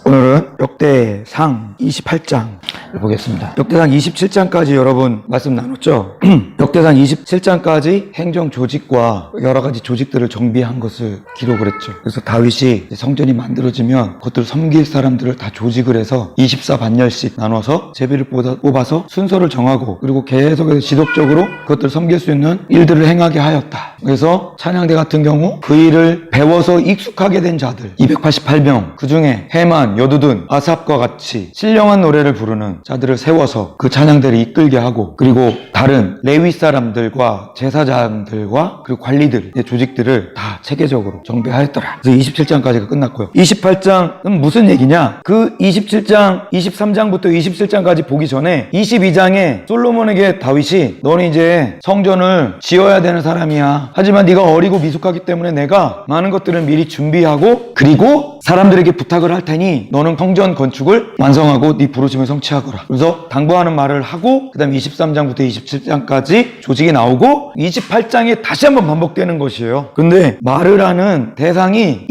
오늘은 역대상 28장 보겠습니다. 역대상 27장까지 여러분 말씀 나눴죠? 역대상 27장까지 행정 조직과 여러 가지 조직들을 정비한 것을 기록을 했죠. 그래서 다윗이 성전이 만들어지면 그것들을 섬길 사람들을 다 조직을 해서 24반열씩 나눠서 제비를 뽑아서 순서를 정하고 그리고 계속해서 지속적으로 그것들을 섬길 수 있는 일들을 행하게 하였다. 그래서 찬양대 같은 경우 그 일을 배워서 익숙하게 된 자들 288명, 그 중에 해만, 여두둔, 아삽과 같이 신령한 노래를 부르는 자들을 세워서 그 찬양대를 이끌게 하고, 그리고 다른 레위 사람들과 제사장들과 그리고 관리들, 조직들을 다 체계적으로 정비하였더라. 그래서 27장까지가 끝났고요. 28장은 무슨 얘기냐? 그 27장, 23장부터 27장까지 보기 전에 22장에 솔로몬에게 다윗이 너는 이제 성전을 지어야 되는 사람이야. 하지만 네가 어리고 미숙하기 때문에 내가 많은 것들을 미리 준비하고 그리고 사람들에게 부탁을 할 테니 너는 성전 건축을 완성하고 네 부르심을 성취하거라. 그래서 당부하는 말을 하고 그 다음에 23장부터 27장까지 조직이 나오고 28장에 다시 한번 반복되는 것이에요. 근데 말을 하는 대상이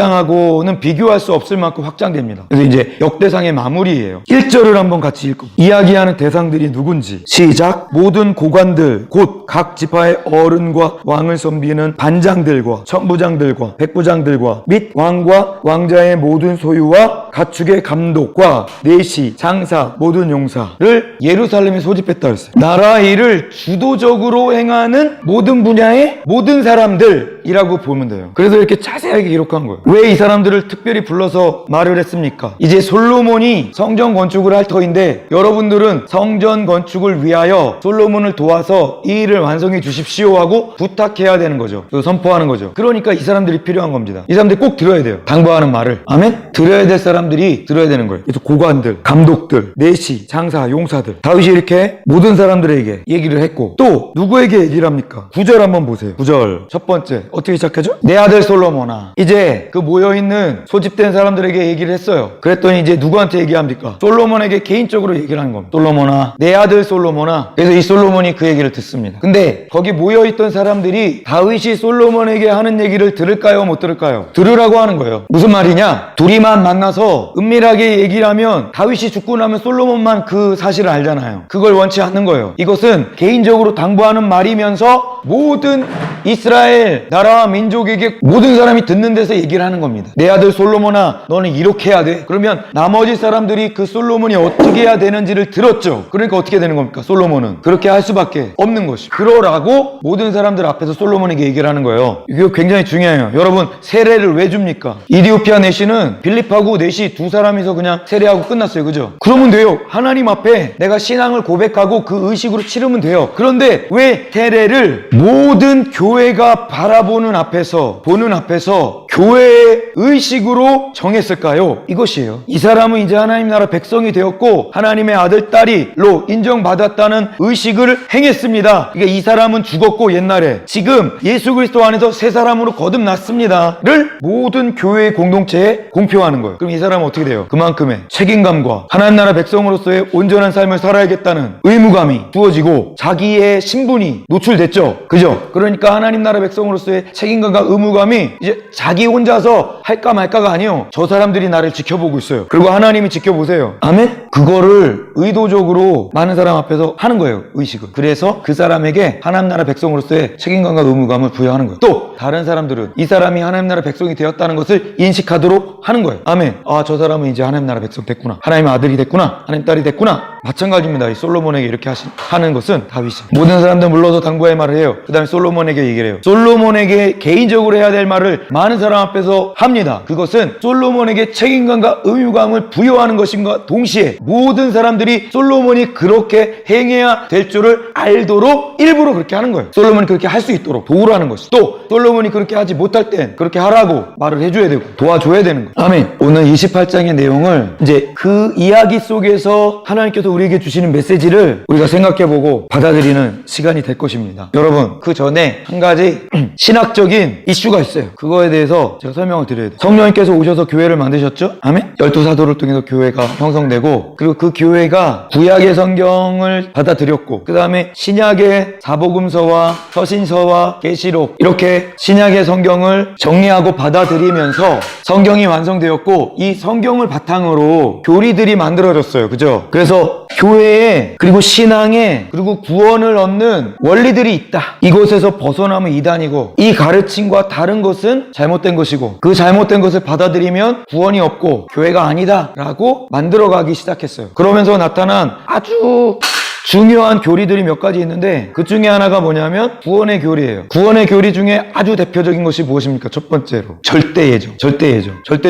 22장하고는 비교할 수 없을 만큼 확장됩니다. 그래서 이제 역대상의 마무리예요. 1절을 한번 같이 읽고 이야기하는 대상들이 누군지 시작. 모든 고관들 곧 각 지파의 어른과 왕을 섬기는 반장들과 천부장들과 백부장들과 및 왕과 왕자의 모든 소유와 가축의 감독과 내시, 장사, 모든 용사를 예루살렘에 소집했다 했어요. 나라 일을 주도적으로 행하는 모든 분야의 모든 사람들이라고 보면 돼요. 그래서 이렇게 자세하게 기록한 거예요. 왜 이 사람들을 특별히 불러서 말을 했습니까? 이제 솔로몬이 성전 건축을 할 터인데 여러분들은 성전 건축을 위하여 솔로몬을 도와서 이 일을 완성해 주십시오 하고 부탁해야 되는 거죠. 선포하는 거죠. 그러니까 이 사람들이 필요한 겁니다. 이 사람들이 꼭 들어야 돼요. 당부하는 말을. 아멘? 들어야 될 사람들이 들어야 되는 거예요. 그래서 고관들, 감독들, 내시, 장사, 용사들. 다윗이 이렇게 모든 사람들에게 얘기를 했고 또 누구에게 얘기를 합니까? 9절 한번 보세요. 9절 첫 번째 어떻게 시작하죠? 내 아들 솔로몬아. 이제 그 모여있는 소집된 사람들에게 얘기를 했어요. 그랬더니 이제 누구한테 얘기합니까? 솔로몬에게 개인적으로 얘기를 하는 겁니다. 솔로몬아, 내 아들 솔로몬아. 그래서 이 솔로몬이 그 얘기를 듣습니다. 근데 거기 모여있던 사람들이 다윗이 솔로몬에게 하는 얘기를 들을까요? 못 들을까요? 들으라고 하는 거예요. 무슨 말이냐? 둘이만 만나서 은밀하게 얘기를 하면 다윗이 죽고 나면 솔로몬만 그 사실을 알잖아요. 그걸 원치 않는 거예요. 이것은 개인적으로 당부하는 말이면서 모든 이스라엘 나라와 민족에게 모든 사람이 듣는 데서 얘기를 하는 겁니다. 내 아들 솔로몬아, 너는 이렇게 해야 돼. 그러면 나머지 사람들이 그 솔로몬이 어떻게 해야 되는지를 들었죠. 그러니까 어떻게 되는 겁니까? 솔로몬은 그렇게 할 수밖에 없는 것이. 그러라고 모든 사람들 앞에서 솔로몬에게 얘기를 하는 거예요. 이거 굉장히 중요해요. 여러분, 세례를 왜 줍니까? 이디오피아 내시는 빌립하고 내시 두 사람이서 그냥 세례하고 끝났어요. 그죠? 그러면 돼요. 하나님 앞에 내가 신앙을 고백하고 그 의식으로 치르면 돼요. 그런데 왜 세례를 모든 교회가 바라보는 앞에서 보는 앞에서 교회의 의식으로 정했을까요? 이것이에요. 이 사람은 이제 하나님 나라 백성이 되었고 하나님의 아들 딸이로 인정받았다는 의식을 행했습니다. 그러니까 이 사람은 죽었고 옛날에 지금 예수 그리스도 안에서 새 사람으로 거듭났습니다를 모든 교회의 공동체에 공표하는 거예요. 그럼 이 사람은 어떻게 돼요? 그만큼의 책임감과 하나님 나라 백성으로서의 온전한 삶을 살아야겠다는 의무감이 주어지고 자기의 신분이 노출됐죠. 그죠? 그러니까 하나님 나라 백성으로서의 책임감과 의무감이 이제 자기 혼자서 할까 말까가 아니에요. 저 사람들이 나를 지켜보고 있어요. 그리고 하나님이 지켜보세요. 아멘? 그거를 의도적으로 많은 사람 앞에서 하는 거예요. 의식을. 그래서 그 사람에게 하나님 나라 백성으로서의 책임감과 의무감을 부여하는 거예요. 또 다른 사람들은 이 사람이 하나님 나라 백성이 되었다는 것을 인식하도록 하는 거예요. 아멘. 아, 저 사람은 이제 하나님 나라 백성 됐구나. 하나님의 아들이 됐구나. 하나님 딸이 됐구나. 마찬가지입니다. 이 솔로몬에게 이렇게 하는 것은 다윗이 모든 사람들 불러서 당부의 말을 해요. 그 다음에 솔로몬에게 얘기를 해요. 솔로몬에게 개인적으로 해야 될 말을 많은 사람 앞에서 합니다. 그것은 솔로몬에게 책임감과 의무감을 부여하는 것인가 동시에 모든 사람들이 솔로몬이 그렇게 행해야 될 줄을 알도록 일부러 그렇게 하는 거예요. 솔로몬이 그렇게 할 수 있도록 도우를 하는 것이. 또 솔로몬이 그렇게 하지 못할 땐 그렇게 하라고 말을 해줘야 되고 도와줘야 되는 거예요. 아멘. 오늘 28장의 내용을 이제 그 이야기 속에서 하나님께서 하나님께서 우리에게 주시는 메시지를 우리가 생각해보고 받아들이는 시간이 될 것입니다. 여러분, 그 전에 한 가지 신학적인 이슈가 있어요. 그거에 대해서 제가 설명을 드려야 돼요. 성령님께서 오셔서 교회를 만드셨죠? 아멘? 12사도를 통해서 교회가 형성되고, 그리고 그 교회가 구약의 성경을 받아들였고, 그 다음에 신약의 사복음서와 서신서와 계시록, 이렇게 신약의 성경을 정리하고 받아들이면서 성경이 완성되었고, 이 성경을 바탕으로 교리들이 만들어졌어요. 그죠? 그래서 교회에, 그리고 신앙에, 그리고 구원을 얻는 원리들이 있다. 이곳에서 벗어나면 이단이고, 이 가르침과 다른 것은 잘못된 것이고, 그 잘못된 것을 받아들이면 구원이 없고 교회가 아니다 라고 만들어가기 시작했어요. 그러면서 나타난 아주 중요한 교리들이 몇 가지 있는데, 그 중에 하나가 뭐냐면 구원의 교리예요. 구원의 교리 중에 아주 대표적인 것이 무엇입니까? 첫 번째로 절대 예정, 절대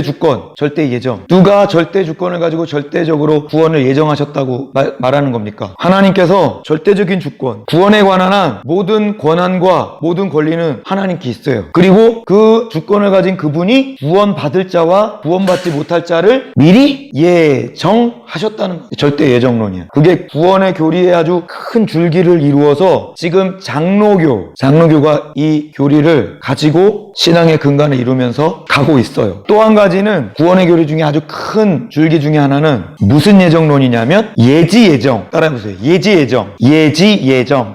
주권, 절대 예정. 누가 절대 주권을 가지고 절대적으로 구원을 예정하셨다고 말하는 겁니까? 하나님께서 절대적인 주권, 구원에 관한 한 모든 권한과 모든 권리는 하나님께 있어요. 그리고 그 주권을 가진 그분이 구원받을 자와 구원받지 못할 자를 미리 예정하셨다는 거예요. 절대 예정론이에요. 그게 구원의 교리의 아주 큰 줄기를 이루어서 지금 장로교가 이 교리를 가지고 신앙의 근간을 이루면서 가고 있어요. 또 한 가지는 구원의 교리 중에 아주 큰 줄기 중에 하나는 무슨 예정론이냐면 예지예정. 따라해보세요. 예지예정.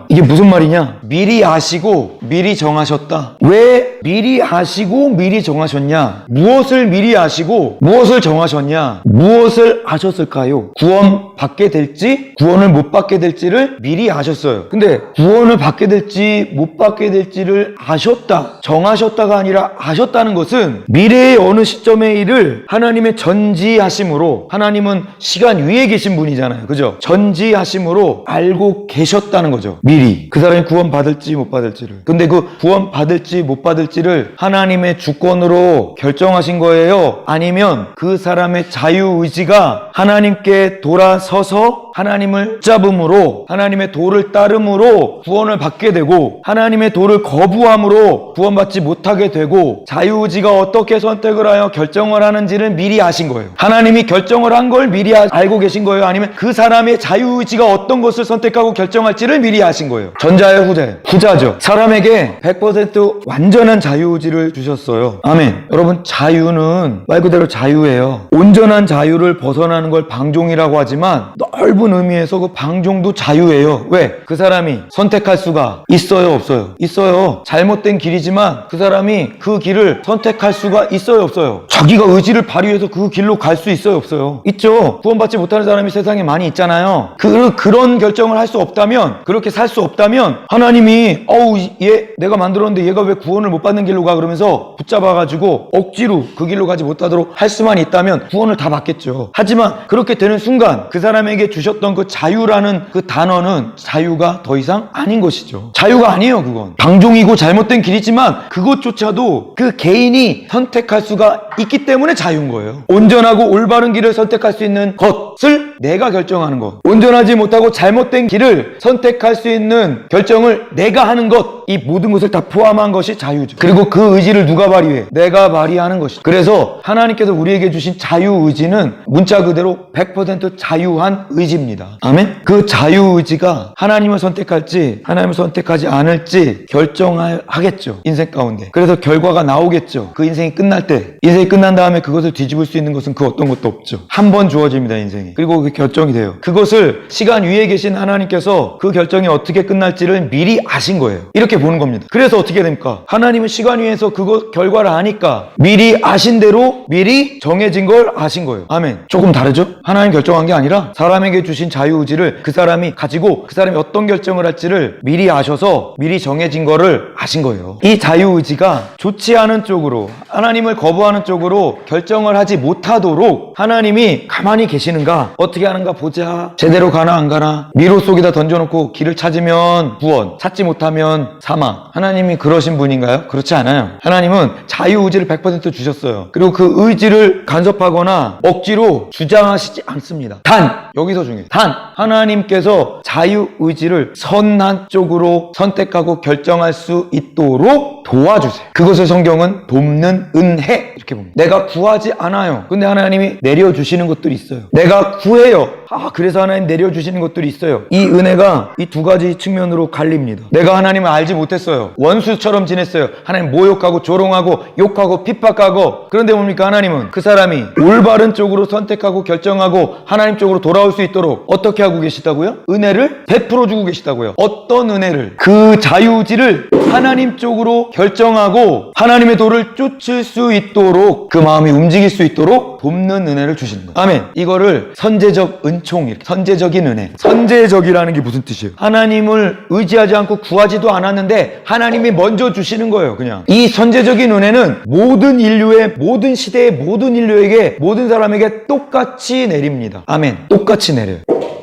이게 무슨 말이냐? 미리 아시고 미리 정하셨다. 왜 미리 아시고 미리 정하셨냐? 무엇을 미리 아시고 무엇을 정하셨냐? 무엇을 아셨을까요? 구원 받게 될지 구원을 못 받게 될지를 미리 아셨어요. 근데 구원을 받게 될지 못 받게 될지를 아셨다, 정하셨다가 아니라 아셨다는 것은 미래의 어느 시점의 일을 하나님의 전지하심으로, 하나님은 시간 위에 계신 분이잖아요. 그죠? 전지하심으로 알고 계셨다는 거죠. 미리 그 사람이 구원 받을지 못 받을지를. 근데 그 구원 받을지 못 받을지를 하나님의 주권으로 결정하신 거예요? 아니면 그 사람의 자유의지가 하나님께 돌아서서 하나님을 붙잡음으로, 하나님의 도를 따름으로 구원을 받게 되고, 하나님의 도를 거부함으로 구원받지 못하게 되고, 자유의지가 어떻게 선택을 하여 결정을 하는지를 미리 아신 거예요. 하나님이 결정을 한 걸 미리 알고 계신 거예요? 아니면 그 사람의 자유의지가 어떤 것을 선택하고 결정할지를 미리 아신 거예요? 전자예요, 후자예요? 후자죠. 사람에게 100% 완전한 자유의지를 주셨어요. 아멘. 여러분, 자유는 말 그대로 자유예요. 온전한 자유를 벗어나는 걸 방종이라고 하지만 넓은 의미에서 그 방종도 자유예요. 왜? 그 사람이 선택할 수가 있어요, 없어요? 있어요. 잘못된 길이지만 그 사람이 그 길을 선택할 수가 있어요, 없어요? 자기가 의지를 발휘해서 그 길로 갈 수 있어요, 없어요? 있죠. 구원받지 못하는 사람이 세상에 많이 있잖아요. 그런 결정을 할 수 없다면, 그렇게 살 수 없다면 하나님이 얘 내가 만들었는데 얘가 왜 구원을 못 받는 길로 가? 그러면서 붙잡아가지고 억지로 그 길로 가지 못하도록 할 수만 있다면 구원을 다 받겠죠. 하지만 그렇게 되는 순간 그 사람에게 주셨던 그 자유라는 그 단어는 자유가 더 이상 아닌 것이죠. 자유가 아니에요. 그건 방종이고 잘못된 길이지만 그것조차도 그 개인이 선택할 수가 있기 때문에 자유인 거예요. 온전하고 올바른 길을 선택할 수 있는 것을 내가 결정하는 것, 온전하지 못하고 잘못된 길을 선택할 수 있는 결정을 내가 하는 것, 이 모든 것을 다 포함한 것이 자유죠. 그리고 그 의지를 누가 발휘해? 내가 발휘하는 것이죠. 그래서 하나님께서 우리에게 주신 자유의지는 문자 그대로 100% 자유한 의지입니다. 아멘? 그 자유의지가 하나님을 선택할지 하나님을 선택하지 않을지 결정하겠죠. 인생 가운데. 그래서 결과가 나오겠죠. 그 인생이 끝날 때. 인생이 끝난 다음에 그것을 뒤집을 수 있는 것은 그 어떤 것도 없죠. 한 번 주어집니다, 인생이. 그리고 그게 결정이 돼요. 그것을 시간 위에 계신 하나님께서 그 결정이 어떻게 끝날지를 미리 아신 거예요. 이렇게 보는 겁니다. 그래서 어떻게 됩니까? 하나님은 시간 위에서 그거 결과를 아니까 미리 아신 대로 미리 정해진 걸 아신 거예요. 아멘. 조금 다르죠? 하나님 결정한 게 아니라 사람에게 주신 자유의지를 그 사람이 가지고 그 사람이 어떤 결정을 할지를 미리 아셔서 미리 정해진 거를 아신 거예요. 이 자유의지가 좋지 않은 쪽으로, 하나님을 거부하는 쪽으로 결정을 하지 못하도록 하나님이 가만히 계시는가? 어떻게 하는가 보자. 제대로 가나 안 가나? 미로 속에다 던져놓고 길을 찾으면 구원, 찾지 못하면 사망. 하나님이 그러신 분인가요? 그렇지 않아요. 하나님은 자유의지를 100% 주셨어요. 그리고 그 의지를 간섭하거나 억지로 주장하시지 않습니다. 단, 여기서 중요해요. 단, 하나님께서 자유의지를 선한 쪽으로 선택하고 결정할 수 있도록 도와주세요. 그것을 성경은 돕는 은혜 이렇게 봅니다. 내가 구하지 않아요. 근데 하나님이 내려주시는 것들이 있어요. 내가 구해요. 그래서 하나님 내려주시는 것들이 있어요. 이 은혜가 이 두 가지 측면으로 갈립니다. 내가 하나님을 알지 못했어요. 원수처럼 지냈어요. 하나님 모욕하고 조롱하고 욕하고 핍박하고. 그런데 뭡니까? 하나님은 그 사람이 올바른 쪽으로 선택하고 결정하고 하나님 쪽으로 돌아올 수 있도록 어떻게 하고 계시다고요? 은혜를 베풀어 주고 계시다고요. 어떤 은혜를? 그 자유의지를 하나님 쪽으로 결정하고 하나님의 도를 쫓을 수 있도록 그 마음이 움직일 수 있도록 돕는 은혜를 주시는 거예요. 아멘. 이거를 선제적 은총, 이렇게 선제적인 은혜. 선제적이라는 게 무슨 뜻이에요? 하나님을 의지하지 않고 구하지도 않았는데 하나님이 먼저 주시는 거예요. 그냥 이 선제적인 은혜는 모든 인류의 모든 시대의 모든 인류에게 모든 사람에게 똑같이 내립니다. 아멘. 똑같이 내려요.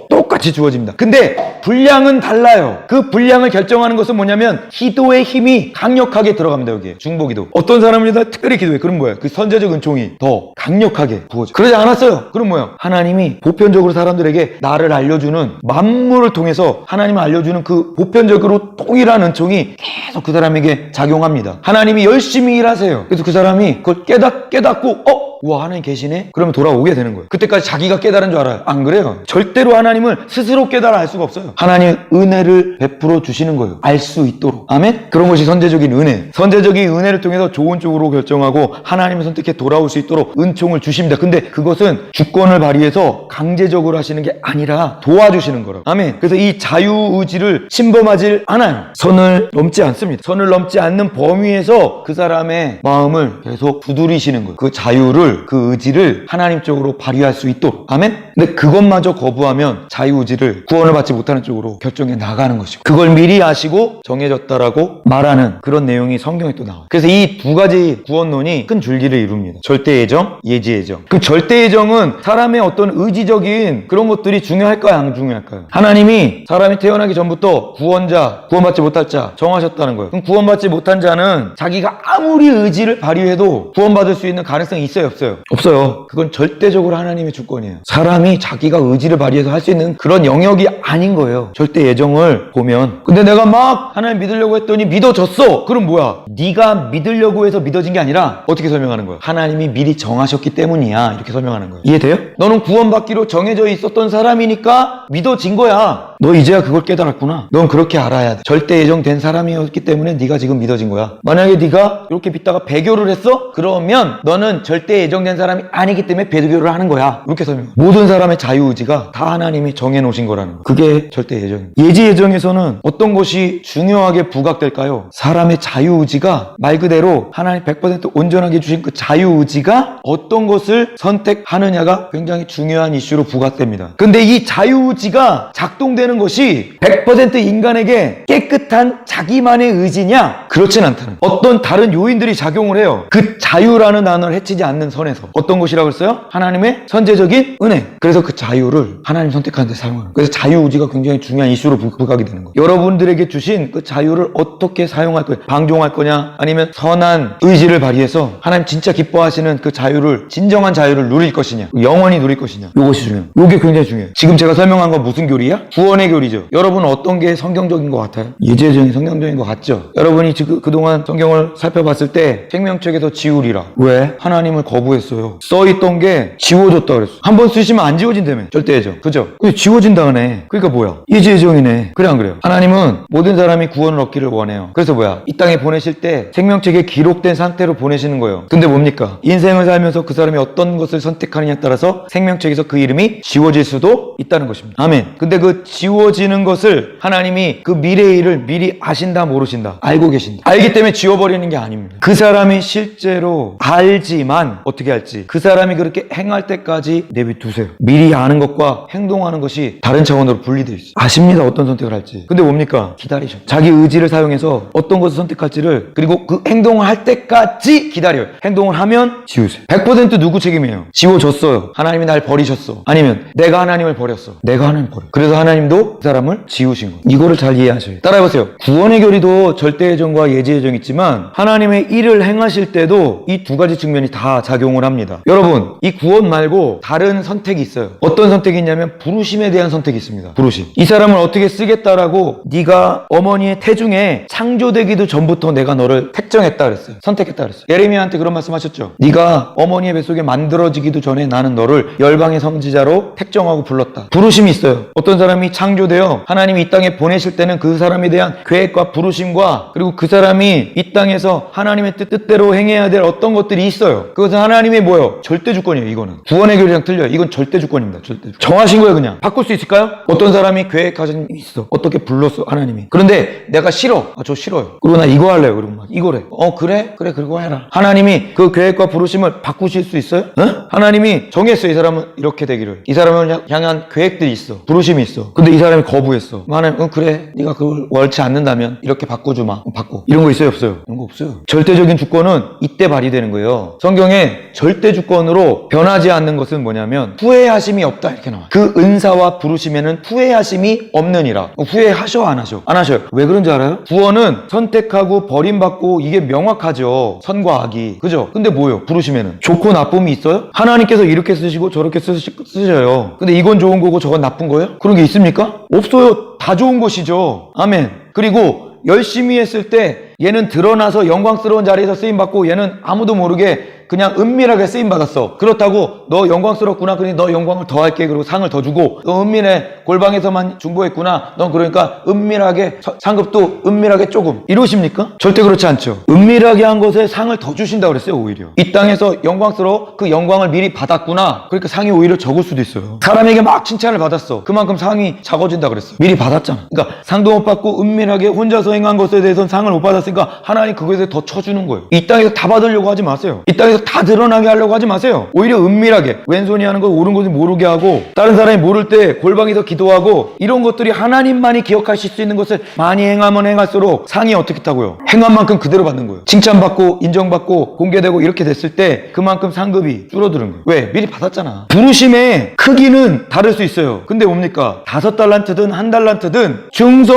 똑같이 주어집니다. 근데 분량은 달라요. 그 분량을 결정하는 것은 뭐냐면 기도의 힘이 강력하게 들어갑니다. 여기에 중보기도. 어떤 사람이 다 특별히 기도해. 그럼 뭐예요? 그 선제적 은총이 더 강력하게 부어져. 그러지 않았어요. 그럼 뭐예요? 하나님이 보편적으로 사람들에게 나를 알려주는 만물을 통해서 하나님을 알려주는 그 보편적으로 동일한 은총이 계속 그 사람에게 작용합니다. 하나님이 열심히 일하세요. 그래서 그 사람이 그걸 깨닫고 우와, 하나님 계시네? 그러면 돌아오게 되는 거예요. 그때까지 자기가 깨달은 줄 알아요? 안 그래요. 절대로 하나님을 스스로 깨달아 알 수가 없어요. 하나님 은혜를 베풀어 주시는 거예요. 알 수 있도록. 아멘? 그런 것이 선제적인 은혜. 선제적인 은혜를 통해서 좋은 쪽으로 결정하고 하나님을 선택해 돌아올 수 있도록 은총을 주십니다. 근데 그것은 주권을 발휘해서 강제적으로 하시는 게 아니라 도와주시는 거라고. 아멘. 그래서 이 자유의지를 침범하지 않아요. 선을 넘지 않습니다. 선을 넘지 않는 범위에서 그 사람의 마음을 계속 두드리시는 거예요. 그 자유를, 그 의지를 하나님 쪽으로 발휘할 수 있도록. 아멘? 근데 그것마저 거부하면 자유의지를 구원을 받지 못하는 쪽으로 결정해 나가는 것이고, 그걸 미리 아시고 정해졌다라고 말하는 그런 내용이 성경에 또 나와요. 그래서 이 두 가지 구원론이 큰 줄기를 이룹니다. 절대예정, 예지예정. 그 절대예정은 사람의 어떤 의지적인 그런 것들이 중요할까요? 안 중요할까요? 하나님이 사람이 태어나기 전부터 구원자, 구원받지 못할 자 정하셨다는 거예요. 그럼 구원받지 못한 자는 자기가 아무리 의지를 발휘해도 구원받을 수 있는 가능성이 있어요? 없어요? 없어요. 그건 절대적으로 하나님의 주권이에요. 사람이 자기가 의지를 발휘해서 할 수 있는 그런 영역이 아닌 거예요. 절대 예정을 보면. 근데 내가 막 하나님 믿으려고 했더니 믿어졌어. 그럼 뭐야? 네가 믿으려고 해서 믿어진 게 아니라 어떻게 설명하는 거야? 하나님이 미리 정하셨기 때문이야. 이렇게 설명하는 거예요. 이해돼요? 너는 구원받기로 정해져 있었던 사람이니까 믿어진 거야. 너 이제야 그걸 깨달았구나. 넌 그렇게 알아야 돼. 절대 예정된 사람이었기 때문에 네가 지금 믿어진 거야. 만약에 네가 이렇게 믿다가 배교를 했어? 그러면 너는 절대 예정된 사람이 아니기 때문에 배교를 하는 거야. 이렇게 설명. 모든 사람의 자유의지가 다 하나님이 정해놓으신 거라는 거. 그게 절대 예정입니다. 예지 예정에서는 어떤 것이 중요하게 부각될까요? 사람의 자유의지가 말 그대로 하나님 100% 온전하게 주신 그 자유의지가 어떤 것을 선택하느냐가 굉장히 중요한 이슈로 부각됩니다. 근데 이 자유의지가 작동되는 것이 100% 인간에게 깨끗한 자기만의 의지냐? 그렇진 않다는. 어떤 다른 요인들이 작용을 해요. 그 자유라는 단어를 해치지 않는 선에서. 어떤 것이라고 했어요? 하나님의 선제적인 은혜. 그래서 그 자유를 하나님 선택하는 데 사용하는 거예요. 그래서 자유의지가 굉장히 중요한 이슈로 부각이 되는 거예요. 여러분들에게 주신 그 자유를 어떻게 사용할 거예요? 방종할 거냐? 아니면 선한 의지를 발휘해서 하나님 진짜 기뻐하시는 그 자유를, 진정한 자유를 누릴 것이냐? 영원히 누릴 것이냐? 이것이 중요해요. 이게 굉장히 중요해요. 지금 제가 설명한 건 무슨 교리야? 구원의 교리죠. 여러분은 어떤 게 성경적인 것 같아요? 예지예정이 성경적인 것 같죠? 여러분이 지금 그동안 성경을 살펴봤을 때 생명책에서 지우리라. 왜? 하나님을 거부했어요. 써있던 게 지워졌다 그랬어. 한번 쓰시면 안 지워진다며. 절대예정. 그죠? 근데 지워진다 그네. 그러니까 뭐야? 예지예정이네. 그래 안 그래요? 하나님은 모든 사람이 구원을 얻기를 원해요. 그래서 뭐야? 이 땅에 보내실 때 생명책에 기록된 상태로 보내시는 거예요. 근데 뭡니까? 인생을 살면서 그 사람이 어떤 것을 선택하느냐에 따라서 생명책에서 그 이름이 지워질 수도 있다는 것입니다. 아멘. 근데 그 지워지는 것을 하나님이 그 미래의 일을 미리 아신다 모르신다? 알고 계신다. 알기 때문에 지워버리는 게 아닙니다. 그 사람이 실제로 알지만 어떻게 할지, 그 사람이 그렇게 행할 때까지 내비두세요. 미리 아는 것과 행동하는 것이 다른 차원으로 분리되어 있어요. 아십니다. 어떤 선택을 할지. 근데 뭡니까? 기다리셔. 자기 의지를 사용해서 어떤 것을 선택할지를, 그리고 그 행동을 할 때까지 기다려요. 행동을 하면 지우세요. 100% 누구 책임이에요? 지워졌어요. 하나님이 날 버리셨어. 아니면 내가 하나님을 버렸어. 내가 내가 하나님 버려. 그래서 하나님도 그 사람을 지우신 거예요. 이거를 잘 이해하셔요. 따라해보세요. 구원의 교리도 절대예정과 예지예정이 있지만 하나님의 일을 행하실 때도 이 두 가지 측면이 다 작용을 합니다. 여러분, 이 구원 말고 다른 선택이 있어요. 어떤 선택이 있냐면 부르심에 대한 선택이 있습니다. 부르심. 이 사람을 어떻게 쓰겠다라고 네가 어머니의 태중에 창조되기도 전부터 내가 너를 택정했다 그랬어요. 선택했다 그랬어요. 예레미야한테 그런 말씀하셨죠. 네가 어머니의 뱃속에 만들어지기도 전에 나는 너를 열방의 선지자로 택정하고 불렀다. 부르심이 있어요. 어떤 사람이 창조되어 하나님이 이 땅에 보내실 때는 그 사람에 대한 계획과 부르심과 그리고 그 사람이 이 땅에서 하나님의 뜻대로 행해야 될 어떤 것들이 있어요. 그것은 하나님의 뭐예요? 절대 주권이에요. 이거는 구원의 교리랑 틀려요. 이건 절대 주권입니다. 절대 주권. 정하신 거예요. 그냥 바꿀 수 있을까요? 어떤 사람이 계획하신 게 있어. 어떻게 불렀어 하나님이. 그런데 내가 싫어. 저 싫어요. 그리고 나 이거 할래요. 그리고 막 이거래. 그래 그리고 해라. 하나님이 그 계획과 부르심을 바꾸실 수 있어요? 하나님이 정했어요. 이 사람은 이렇게 되기를. 이 사람을 향한 계획들이 있어. 부르심이 있어. 근데 이 사람이 거부했어. 하나님 그래 네가 그걸 원치 않는다면 이렇게 바꿔주마. 바꿔. 이런 거 있어요? 없어요? 이런 거 없어요. 절대적인 주권은 이때 발휘되는 거예요. 성경에 절대 주권으로 변하지 않는 것은 뭐냐면 후회하심이 없다 이렇게 나와요. 그 은사와 부르심에는 후회하심이 없느니라. 후회하셔 안 하셔? 안 하셔요. 왜 그런지 알아요? 구원은 선택하고 버림받고 이게 명확하죠. 선과 악이. 그죠? 근데 뭐예요? 부르심에는 좋고 나쁨이 있어요? 하나님께서 이렇게 쓰시고 저렇게 쓰셔요. 근데 이건 좋은 거고 저건 나쁜 거예요? 그런 게 있습니까? 없어요. 다 좋은 것이죠. 아멘. 그리고 열심히 했을 때 얘는 드러나서 영광스러운 자리에서 쓰임받고 얘는 아무도 모르게 그냥 은밀하게 쓰임받았어. 그렇다고 너 영광스럽구나. 그러니 너 영광을 더 할게. 그리고 상을 더 주고 너 은밀해 골방에서만 중보했구나. 넌 그러니까 은밀하게 상급도 은밀하게 조금 이러십니까? 절대 그렇지 않죠. 은밀하게 한 것에 상을 더 주신다고 그랬어요. 오히려 이 땅에서 영광스러워 그 영광을 미리 받았구나. 그러니까 상이 오히려 적을 수도 있어요. 사람에게 막 칭찬을 받았어. 그만큼 상이 작아진다 그랬어. 미리 받았잖아. 그러니까 상도 못 받고 은밀하게 혼자서 행한 것에 대해서는 상을 못 받았으니까 하나님 그것에 더 쳐주는 거예요. 이 땅에서 다 받으려고 하지 마세요. 이 땅에서 다 드러나게 하려고 하지 마세요. 오히려 은밀하게 왼손이 하는 거 옳은 것을 모르게 하고 다른 사람이 모를 때 골방에서 기도하고 이런 것들이 하나님만이 기억하실 수 있는 것을 많이 행하면 행할수록 상이 어떻게 타고요? 행한 만큼 그대로 받는 거예요. 칭찬받고 인정받고 공개되고 이렇게 됐을 때 그만큼 상급이 줄어드는 거예요. 왜? 미리 받았잖아. 부르심의 크기는 다를 수 있어요. 근데 뭡니까? 5달란트든 1달란트든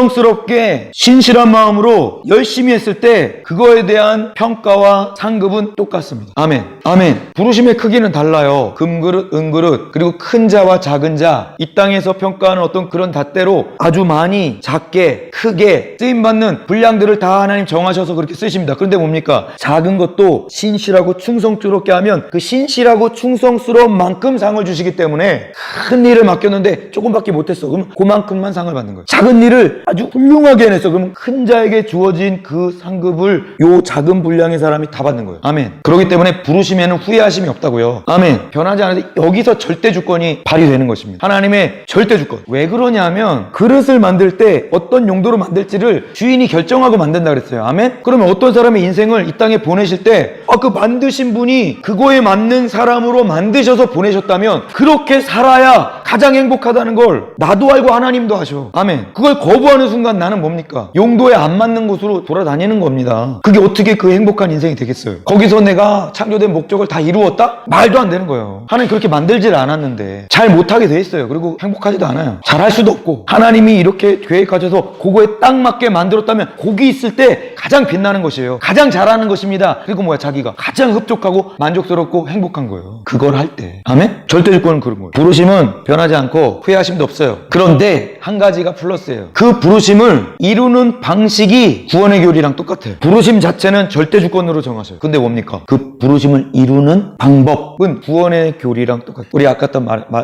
중성스럽게 신실한 마음으로 열심히 했을 때 그거에 대한 평가와 상급은 똑같습니다. 아멘. 아멘. 부르심의 크기는 달라요. 금그릇, 은그릇, 그리고 큰 자와 작은 자, 이 땅에서 평가하는 어떤 그런 잣대로 아주 많이, 작게, 크게 쓰임받는 분량들을 다 하나님 정하셔서 그렇게 쓰십니다. 그런데 뭡니까? 작은 것도 신실하고 충성스럽게 하면 그 신실하고 충성스러운 만큼 상을 주시기 때문에 큰 일을 맡겼는데 조금밖에 못했어. 그럼 그만큼만 상을 받는 거예요. 작은 일을 아주 훌륭하게 해냈어. 그럼 큰 자에게 주어진 그 상급을 요 작은 분량의 사람이 다 받는 거예요. 아멘. 그렇기 때문에 부르심에는 후회하심이 없다고요. 아멘. 변하지 않는데 여기서 절대 주권이 발휘되는 것입니다. 하나님의 절대 주권. 왜 그러냐면 그릇을 만들 때 어떤 용도로 만들지를 주인이 결정하고 만든다 그랬어요. 아멘. 그러면 어떤 사람의 인생을 이 땅에 보내실 때 그 만드신 분이 그거에 맞는 사람으로 만드셔서 보내셨다면 그렇게 살아야 가장 행복하다는 걸 나도 알고 하나님도 아셔. 아멘. 그걸 거부하는 순간 나는 뭡니까? 용도에 안 맞는 곳으로 돌아다니는 겁니다. 그게 어떻게 그 행복한 인생이 되겠어요? 거기서 내가 창조된 목적을 다 이루었다? 말도 안 되는 거예요. 하나님 그렇게 만들질 않았는데 잘 못하게 돼 있어요. 그리고 행복하지도 않아요. 잘할 수도 없고 하나님이 이렇게 계획하셔서 그거에 딱 맞게 만들었다면 거기 있을 때 가장 빛나는 것이에요. 가장 잘하는 것입니다. 그리고 뭐야? 자기가 가장 흡족하고 만족스럽고 행복한 거예요. 그걸 할 때. 아멘? 절대 주권은 그런 거예요. 부르심은 변하지 않고 후회하심도 없어요. 그런데 한 가지가 플러스예요. 그 부르심을 이루는 방식이 구원의 교리랑 똑같아요. 부르심 자체는 절대 주권으로 정하셔요. 근데 뭡니까? 그 부르심을 이루는 방법은 구원의 교리랑 똑같아요. 우리 아까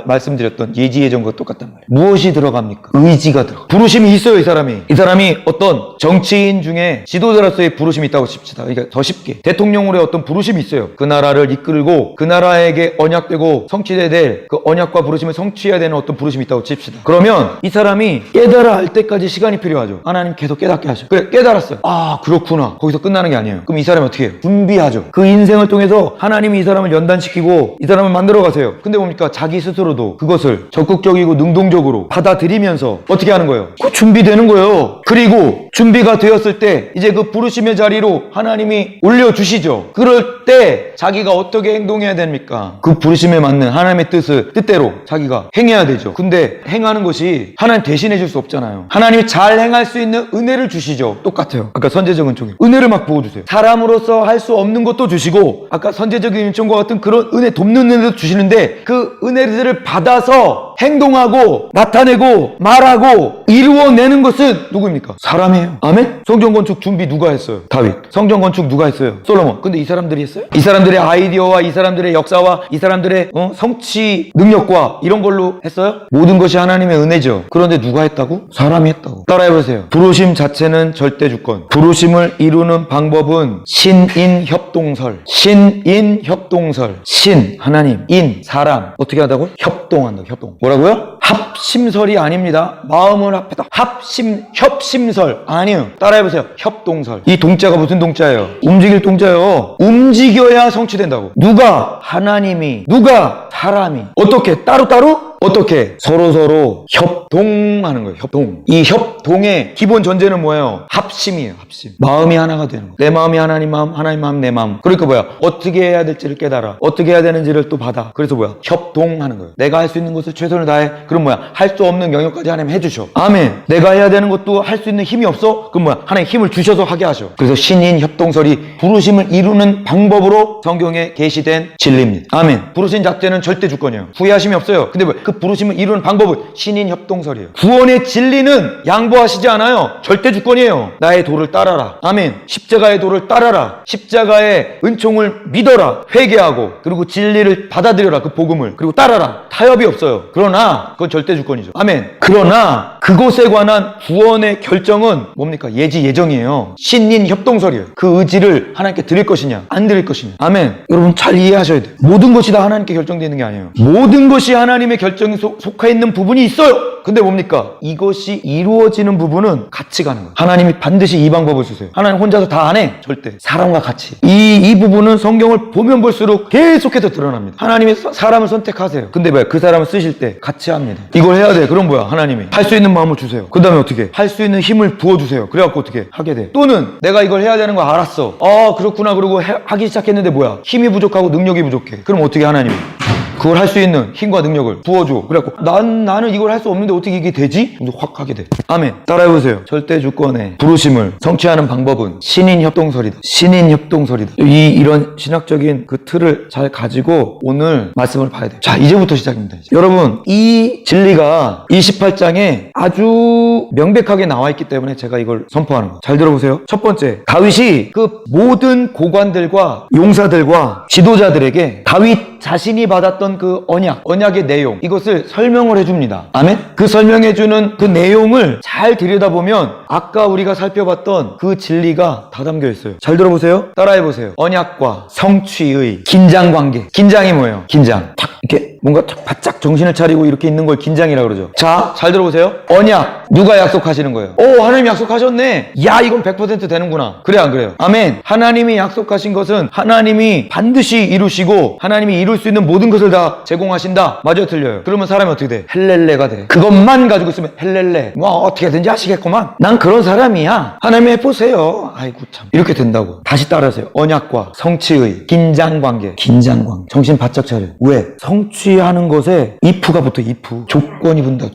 말씀드렸던 예지예정과 똑같단 말이에요. 무엇이 들어갑니까? 의지가 들어가. 부르심이 있어요. 이 사람이 어떤 정치인 중에 지도자로서의 부르심이 있다고 칩시다. 그러니까 더 쉽게 대통령으로의 어떤 부르심이 있어요. 그 나라를 이끌고 그 나라에게 언약되고 성취돼야 될 그 언약과 부르심을 성취해야 되는 어떤 부르심이 있다고 칩시다. 그러면 이 사람이 깨달아 할 때까지 시간이 필요하죠. 하나님 계속 깨닫게 하셔. 그래, 깨달았어요. 아, 그렇구나. 거기서 끝나는 게 아니에요. 그럼 이 사람이 어떻게 해요? 준비하죠. 그 인생을 통해서 하나님이 이 사람을 연단시키고 이 사람을 만들어 가세요. 근데 뭡니까? 자기 스스로도 그것을 적극적이고 능동적으로 받아들이면서 어떻게 하는 거예요? 그 준비되는 거예요. 그리고 준비가 되었을 때 이제 그 부르심의 자리로 하나님이 올려주시죠. 그럴 때 자기가 어떻게 행동해야 됩니까? 그 부르심에 맞는 하나님의 뜻대로 자기가 행해야 되죠. 근데 행하는 것이 하나님 대신해 줄 수 없잖아요. 하나님이 잘 행할 수 있는 은혜를 주시죠. 똑같아요. 아까 선제적 은총이 은혜를 막 부어주세요. 사람으로서 할 수 없는 것도 주시고 아까 선제적인 은총과 같은 그런 은혜, 돕는 은혜도 주시는데 그 은혜들을 받아서 행동하고 나타내고 말하고 이루어내는 것은 누구입니까? 사람이에요. 아멘? 성전 건축 준비 누가 했어요? 다윗. 성전 건축 누가 했어요? 솔로몬. 근데 이 사람들이 했어요? 이 사람들의 아이디어와 이 사람들의 역사와 이 사람들의 성취 능력과 이런 걸로 했어요? 모든 것이 하나님의 은혜죠. 그런데 누가 했다고? 사람이 했다고. 따라해보세요. 부르심 자체는 절대 주권. 부르심을 이루는 방법은 신인협동설. 신인협동설. 신 하나님, 인 사람. 어떻게 하다고? 협동한다. 협동. 뭐라고요? 합심설이 아닙니다. 마음을 합하다. 협심설 아니에요. 따라해보세요. 협동설. 이 동자가 무슨 동자예요? 움직일 동자예요. 움직여야 성취된다고. 누가? 하나님이. 누가? 사람이. 어떻게? 따로따로? 어떻게? 서로서로 협동하는 거예요. 협동. 이 협동의 기본 전제는 뭐예요? 합심이에요. 합심. 마음이 하나가 되는 거예요. 내 마음이 하나님 마음, 하나님 마음 내 마음. 그러니까 뭐야? 어떻게 해야 될지를 깨달아. 어떻게 해야 되는지를 또 받아. 그래서 뭐야? 협동하는 거예요. 내가 할 수 있는 것을 최선을 다해. 그럼 뭐야? 할 수 없는 영역까지 하나님 해주셔. 아멘. 내가 해야 되는 것도 할 수 있는 힘이 없어? 그럼 뭐야? 하나님 힘을 주셔서 하게 하셔. 그래서 신인 협동설이 부르심을 이루는 방법으로 성경에 계시된 진리입니다. 아멘. 부르심 자체는 절대 주권이에요. 후회하심이 없어요. 근데 뭐 그 부르심을 이루는 방법은 신인 협동설이에요. 구원의 진리는 양보하시지 않아요. 절대 주권이에요. 나의 도를 따라라. 아멘. 십자가의 도를 따라라. 십자가의 은총을 믿어라. 회개하고 그리고 진리를 받아들여라. 그 복음을. 그리고 따라라. 타협이 없어요. 그러나 그건 절대 주권이죠. 아멘. 그러나 그것에 관한 구원의 결정은 뭡니까? 예정이에요. 신인 협동설이에요. 그 의지를 하나님께 드릴 것이냐 안 드릴 것이냐. 아멘. 여러분 잘 이해하셔야 돼요. 모든 것이 다 하나님께 결정되어 있는 게 아니에요. 모든 것이 하나님의 결정이 속해 있는 부분이 있어요. 근데 뭡니까? 이것이 이루어지는 부분은 같이 가는 거예요. 하나님이 반드시 이 방법을 주세요. 하나님 혼자서 다 안 해. 절대. 사람과 같이. 이 부분은 성경을 보면 볼수록 계속해서 드러납니다. 하나님이 사람을 선택하세요. 근데 뭐야? 그 사람을 쓰실 때 같이 합니다. 이걸 해야 돼. 그럼 뭐야? 하나님이 할 수 있는 마음을 주세요. 그 다음에 어떻게? 할 수 있는 힘을 부어주세요. 그래갖고 어떻게? 하게 돼. 또는 내가 이걸 해야 되는 거 알았어. 그렇구나. 그러고 하기 시작했는데 뭐야? 힘이 부족하고 능력이 부족해. 그럼 어떻게 하나님이? 그걸 할 수 있는 힘과 능력을 부어줘. 그래갖고 나는 이걸 할 수 없는데 어떻게 이게 되지? 확 하게 돼. 아멘. 따라해보세요. 절대 주권의 부르심을 성취하는 방법은 신인협동설이다. 신인협동설이다. 이런 신학적인 그 틀을 잘 가지고 오늘 말씀을 봐야 돼요. 자, 이제부터 시작입니다. 이제. 여러분, 이 진리가 28장에 아주 명백하게 나와 있기 때문에 제가 이걸 선포하는 거예요. 잘 들어보세요. 첫 번째, 다윗이 그 모든 고관들과 용사들과 지도자들에게 다윗 자신이 받았던 그 언약의 내용, 이것을 설명을 해줍니다. 아멘? 그 설명해주는 그 내용을 잘 들여다보면 아까 우리가 살펴봤던 그 진리가 다 담겨 있어요. 잘 들어보세요. 따라해보세요. 언약과 성취의 긴장관계. 긴장이 뭐예요? 긴장. 탁 이렇게 뭔가 바짝 정신을 차리고 이렇게 있는 걸 긴장이라고 그러죠. 자, 잘 들어보세요. 언약. 누가 약속하시는 거예요? 하나님 약속하셨네. 야, 이건 100% 되는구나. 그래, 안 그래요? 아멘. 하나님이 약속하신 것은 하나님이 반드시 이루시고 하나님이 이룰 수 있는 모든 것을 다 제공하신다. 맞아요, 틀려요? 그러면 사람이 어떻게 돼? 헬렐레가 돼. 그것만 가지고 있으면 헬렐레. 뭐 어떻게든지 하시겠구만. 난 그런 사람이야. 하나님 해보세요. 아이고 참. 이렇게 된다고. 다시 따라하세요. 언약과 성취의 긴장관계. 긴장관계. 정신 바짝 차려. 왜? 성취하는 것에 if가 붙어. if. 조건이 붙는다.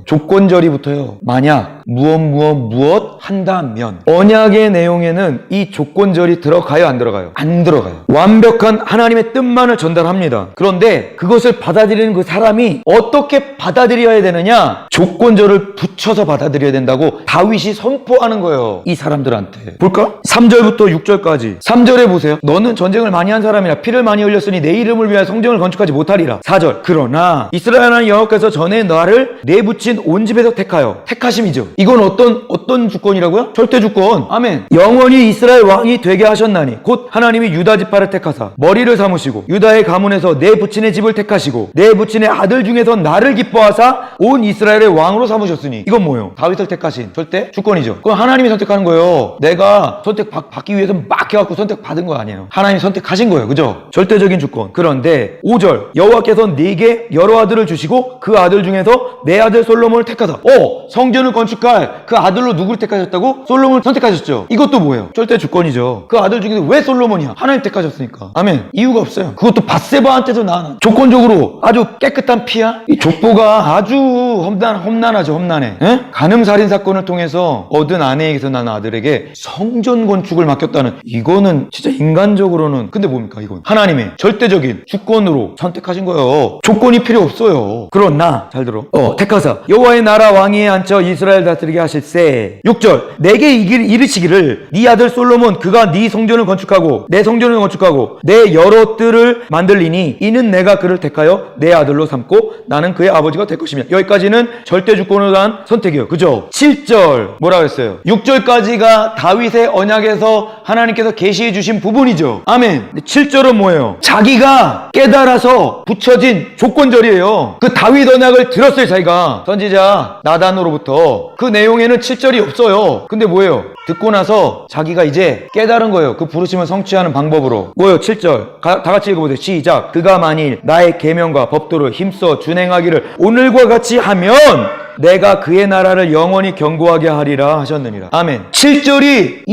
조건절이 붙어요. 만약 무엇 한다면. 언약의 내용에는 이 조건절이 들어가요, 안 들어가요? 안 들어가요. 완벽한 하나님의 뜻만을 전달합니다. 그런데 그것을 받아들이는 그 사람이 어떻게 받아들여야 되느냐? 조건절을 붙여서 받아들여야 된다고 다윗이 선포하는 거예요. 이 사람들한테. 볼까? 3절부터 6절까지. 3절에 보세요. 너는 전쟁을 많이 한 사람이라 피를 많이 흘렸으니 내 이름을 위하여 성전을 건축하지 못하리라. 4절. 그러나 이스라엘 하나님 여호와께서 전에 나를 내붙인 온 집에서 택하여. 택하심이죠. 이건 어떤 주권이라고요? 절대 주권. 아멘. 영원히 이스라엘 왕이 되게 하셨나니 곧 하나님이 유다 지파를 택하사 머리를 삼으시고 유다의 가문에서 내 부친의 집을 택하시고 내 부친의 아들 중에서 나를 기뻐하사 온 이스라엘을 이스라엘의 왕으로 삼으셨으니 이건 뭐예요? 다윗을 택하신 절대 주권이죠. 그건 하나님이 선택하는 거예요. 내가 선택받기 위해서 막 해갖고 선택받은 거 아니에요. 하나님이 선택하신 거예요. 그죠? 절대적인 주권. 그런데 5절 여호와께서 네게 여러 아들을 주시고 그 아들 중에서 내 아들 솔로몬을 택하사. 성전을 건축할 그 아들로 누구를 택하셨다고? 솔로몬을 선택하셨죠. 이것도 뭐예요? 절대 주권이죠. 그 아들 중에서 왜 솔로몬이야? 하나님 택하셨으니까. 아멘. 이유가 없어요. 그것도 밧세바한테도 나 조건적으로 아주 깨끗한 피야? 이 족보가 아주 험난하죠. 험난해. 에? 간음살인 사건을 통해서 얻은 아내에게서 난 아들에게 성전 건축을 맡겼다는, 이거는 진짜 인간적으로는, 근데 뭡니까 이건? 하나님의 절대적인 주권으로 선택하신 거예요. 조건이 필요 없어요. 그러나 잘 들어. 택하사 여호와의 나라 왕위에 앉혀 이스라엘 다스리게 하실세. 6절 내게 이르시기를 네 아들 솔로몬 그가 네 성전을 건축하고 내 성전을 건축하고 내 여러 뜰을 만들리니 이는 내가 그를 택하여 내 아들로 삼고 나는 그의 아버지가 될 것이며. 여기까지는 절대 주권으로 한 선택이에요. 그죠? 7절 뭐라고 했어요? 6절까지가 다윗의 언약에서 하나님께서 계시해 주신 부분이죠. 아멘. 7절은 뭐예요? 자기가 깨달아서 붙여진 조건절이에요. 그 다윗 언약을 들었어요. 자기가 선지자 나단으로부터. 그 내용에는 7절이 없어요. 근데 뭐예요? 듣고 나서 자기가 이제 깨달은 거예요. 그 부르심을 성취하는 방법으로. 뭐예요? 7절 다 같이 읽어보세요. 시작. 그가 만일 나의 계명과 법도를 힘써 준행하기를 오늘과 같이 하면 내가 그의 나라를 영원히 견고하게 하리라 하셨느니라. 아멘. 7절이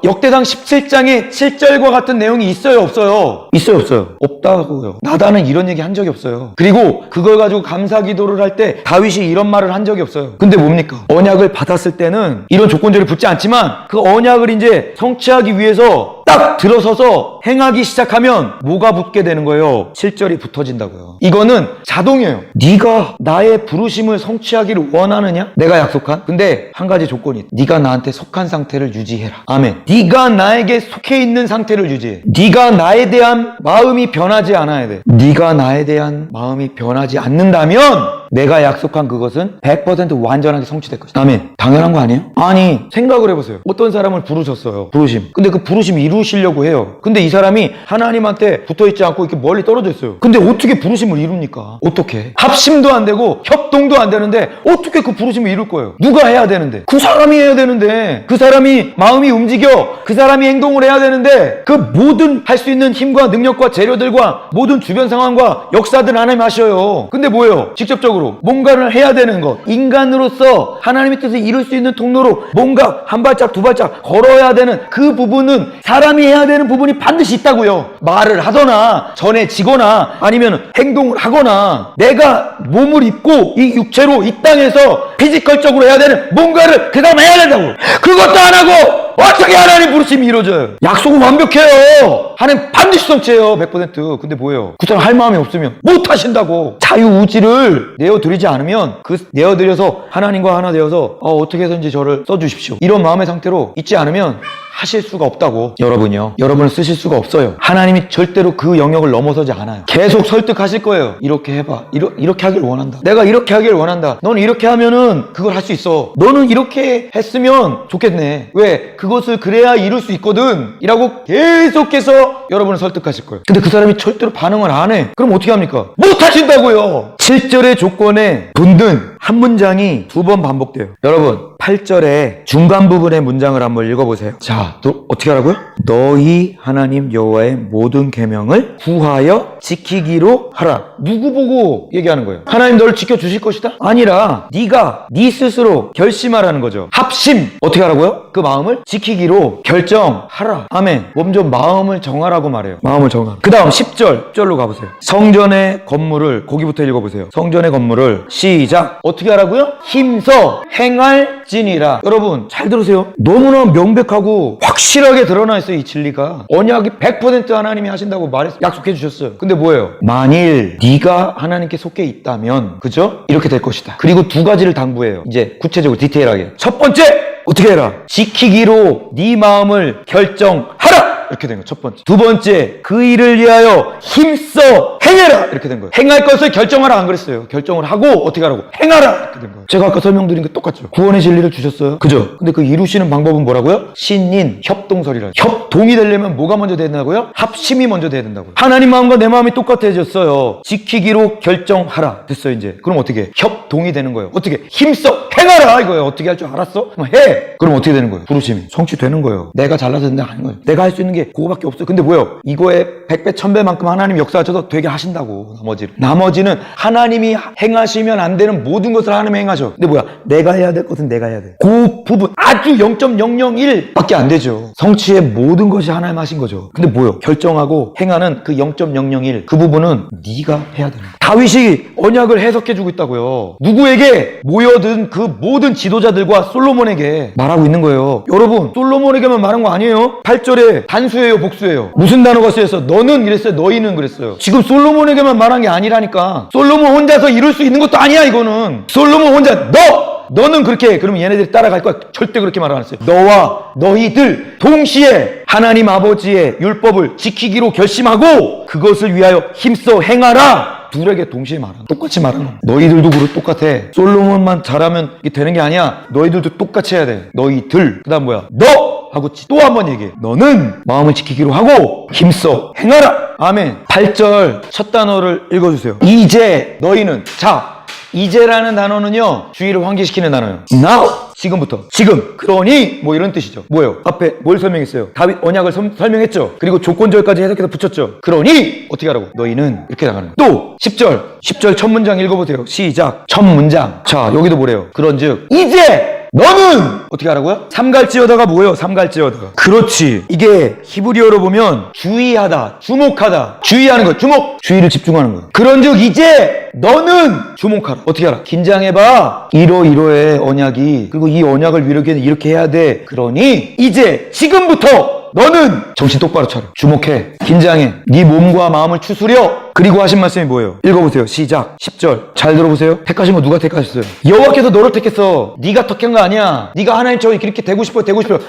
역대상 17장에 7절과 같은 내용이 있어요? 없어요? 있어요? 없어요? 없다고요. 나단은 이런 얘기 한 적이 없어요. 그리고 그걸 가지고 감사 기도를 할 때 다윗이 이런 말을 한 적이 없어요. 근데 뭡니까? 언약을 받았을 때는 이런 조건절이 붙지 않지만 그 언약을 이제 성취하기 위해서 딱 들어서서 행하기 시작하면 뭐가 붙게 되는 거예요? 7절이 붙어진다고요. 이거는 자동이에요. 네가 나의 부르심을 성취하기를 원하느냐? 내가 약속한? 근데 한 가지 조건이 있다. 네가 나한테 속한 상태를 유지해라. 아멘. 네가 나에게 속해 있는 상태를 유지해. 네가 나에 대한 마음이 변하지 않아야 돼. 네가 나에 대한 마음이 변하지 않는다면 내가 약속한 그것은 100% 완전하게 성취될 것이다. 아멘. 당연한 거 아니에요? 아니, 생각을 해보세요. 어떤 사람을 부르셨어요. 부르심. 근데 그 부르심 이루시려고 해요. 근데 이 사람이 하나님한테 붙어있지 않고 이렇게 멀리 떨어져 있어요. 근데 어떻게 부르심을 이룹니까? 어떻게? 합심도 안 되고 협동도 안 되는데 어떻게 그 부르심을 이룰 거예요? 누가 해야 되는데? 그 사람이 해야 되는데, 그 사람이 마음이 움직여, 그 사람이 행동을 해야 되는데, 그 모든 할 수 있는 힘과 능력과 재료들과 모든 주변 상황과 역사들 하나님 하셔요. 근데 뭐예요? 직접적으로 뭔가를 해야 되는 것, 인간으로서 하나님의 뜻을 이룰 수 있는 통로로 뭔가 한 발짝 두 발짝 걸어야 되는 그 부분은 사람이 해야 되는 부분이 반드시 있다고요. 말을 하거나 전해지거나 아니면 행동을 하거나 내가 몸을 입고 이 육체로 이 땅에서 피지컬적으로 해야 되는 뭔가를 그 다음 해야 된다고. 그것도 안 하고 어떻게 하나님 부르심이 이루어져요? 약속은 완벽해요. 하나님 반드시 성취해요. 100%. 근데 뭐예요? 그 사람 할 마음이 없으면 못 하신다고. 자유의지를 내어드리지 않으면, 그 내어드려서 하나님과 하나 되어서 어떻게 해서든지 저를 써주십시오, 이런 마음의 상태로 있지 않으면 하실 수가 없다고. 여러분이요, 여러분을 쓰실 수가 없어요. 하나님이 절대로 그 영역을 넘어서지 않아요. 계속 설득하실 거예요. 이렇게 해봐. 이렇게 하길 원한다. 내가 이렇게 하길 원한다. 너는 이렇게 하면은 그걸 할 수 있어. 너는 이렇게 했으면 좋겠네. 왜? 그것을 그래야 이룰 수 있거든 이라고 계속해서 여러분을 설득하실 거예요. 근데 그 사람이 절대로 반응을 안 해. 그럼 어떻게 합니까? 못 하신다고요. 7절의 조건에 붙는 한 문장이 2번 반복돼요. 여러분, 8절의 중간 부분의 문장을 한번 읽어보세요. 자, 또 어떻게 하라고요? 너희 하나님 여호와의 모든 계명을 구하여 지키기로 하라. 누구 보고 얘기하는 거예요? 하나님 너를 지켜주실 것이다? 아니라 네가 네 스스로 결심하라는 거죠. 합심. 어떻게 하라고요? 그 마음을 지키기로 결정하라. 아멘. 먼저 마음을 정하라고 말해요. 마음을 정하라. 그 다음 10절로 가보세요. 성전의 건물을, 거기부터 읽어보세요. 성전의 건물을 시작. 어떻게 하라고요? 힘써 행할지니라. 여러분 잘 들으세요. 너무나 명백하고 확실하게 드러나 있어요. 이 진리가. 언약이 100% 하나님이 하신다고 약속해 주셨어요. 근데 뭐예요? 만일 네가 하나님께 속해 있다면, 그죠? 이렇게 될 것이다. 그리고 2가지를 당부해요. 이제 구체적으로 디테일하게. 첫 번째, 어떻게 해라? 지키기로 네 마음을 결정하라. 이렇게 된 거예요. 첫 번째. 두 번째, 그 일을 위하여 힘써 행해라 이렇게 된 거예요. 행할 것을 결정하라 안 그랬어요. 결정을 하고 어떻게 하라고? 행하라 이렇게 된 거예요. 제가 아까 설명드린 게 똑같죠. 구원의 진리를 주셨어요. 그죠? 근데 그 이루시는 방법은 뭐라고요? 신인 협동설이라. 협동이 되려면 뭐가 먼저 돼야 된다고요? 합심이 먼저 돼야 된다고요. 하나님 마음과 내 마음이 똑같아졌어요. 지키기로 결정하라 됐어요. 이제 그럼 어떻게? 협동이 되는 거예요. 어떻게? 힘써 행하라 이거예요. 어떻게 할 줄 알았어? 그럼 해. 그럼 어떻게 되는 거예요? 부르심이 성취되는 거예요. 내가 잘나서 된다 아닌 거예요. 내가 할 수 있는 게 그거밖에 없어요. 근데 뭐예요? 이거에 100배 1000배만큼 하나님 역사하셔도 되게 하신다고. 나머지는 하나님이 행하시면 안 되는 모든 것을 하나님이 행하셔. 근데 뭐야? 내가 해야 될 것은 내가 해야 돼. 그 부분 아주 0.001밖에 안 되죠. 성취의 모든 것이 하나님 하신 거죠. 근데 뭐요? 결정하고 행하는 그 0.001 그 부분은 네가 해야 되는 거야. 다윗이 언약을 해석해주고 있다고요. 누구에게? 모여든 그 모든 지도자들과 솔로몬에게 말하고 있는 거예요. 여러분, 솔로몬에게만 말한 거 아니에요? 8절에 단수예요, 복수예요? 무슨 단어가 쓰여서 너는 이랬어요, 너희는 그랬어요. 지금 솔로몬에게만 말한 게 아니라니까. 솔로몬 혼자서 이룰 수 있는 것도 아니야. 이거는 솔로몬 혼자 너는 그렇게 해. 그러면 얘네들이 따라갈 거야. 절대 그렇게 말 안 했어요. 너와 너희들 동시에 하나님 아버지의 율법을 지키기로 결심하고 그것을 위하여 힘써 행하라. 둘에게 동시에 말하는, 똑같이 말하는 거야. 너희들도 똑같아. 솔로몬만 잘하면 이게 되는 게 아니야. 너희들도 똑같이 해야 돼. 너희들. 그 다음 뭐야? 너! 하고 또 한 번 얘기해. 너는 마음을 지키기로 하고 힘써 행하라. 아멘. 8절 첫 단어를 읽어주세요. 이제 너희는. 자, 이제라는 단어는요, 주의를 환기시키는 단어예요. Now! 지금부터. 지금. 그러니 뭐 이런 뜻이죠. 뭐예요? 앞에 뭘 설명했어요? 다윗 언약을 설명했죠. 그리고 조건절까지 해석해서 붙였죠. 그러니 어떻게 하라고? 너희는 이렇게 나가는 거예요. 또 10절 첫 문장 읽어보세요. 시작. 첫 문장. 자, 여기도 뭐래요? 그런즉 이제 너는 어떻게 하라고요? 삼갈지어다가 뭐예요? 삼갈지어다가. 그렇지. 이게 히브리어로 보면 주의하다, 주목하다. 주의하는 거, 주목. 주의를 집중하는 거예요. 그런즉 이제 너는 주목하라. 어떻게 하라? 긴장해봐. 이러이러해 언약이. 그리고 이 언약을 이루기에는 이렇게 해야 돼. 그러니 이제 지금부터 너는 정신 똑바로 차려. 주목해. 긴장해. 네 몸과 마음을 추스려. 그리고 하신 말씀이 뭐예요? 읽어보세요. 시작. 10절. 잘 들어보세요. 택하신 거 누가 택하셨어요? 여호와께서 너를 택했어. 네가 택한 거 아니야. 네가 하나님처럼 이렇게 되고 싶어.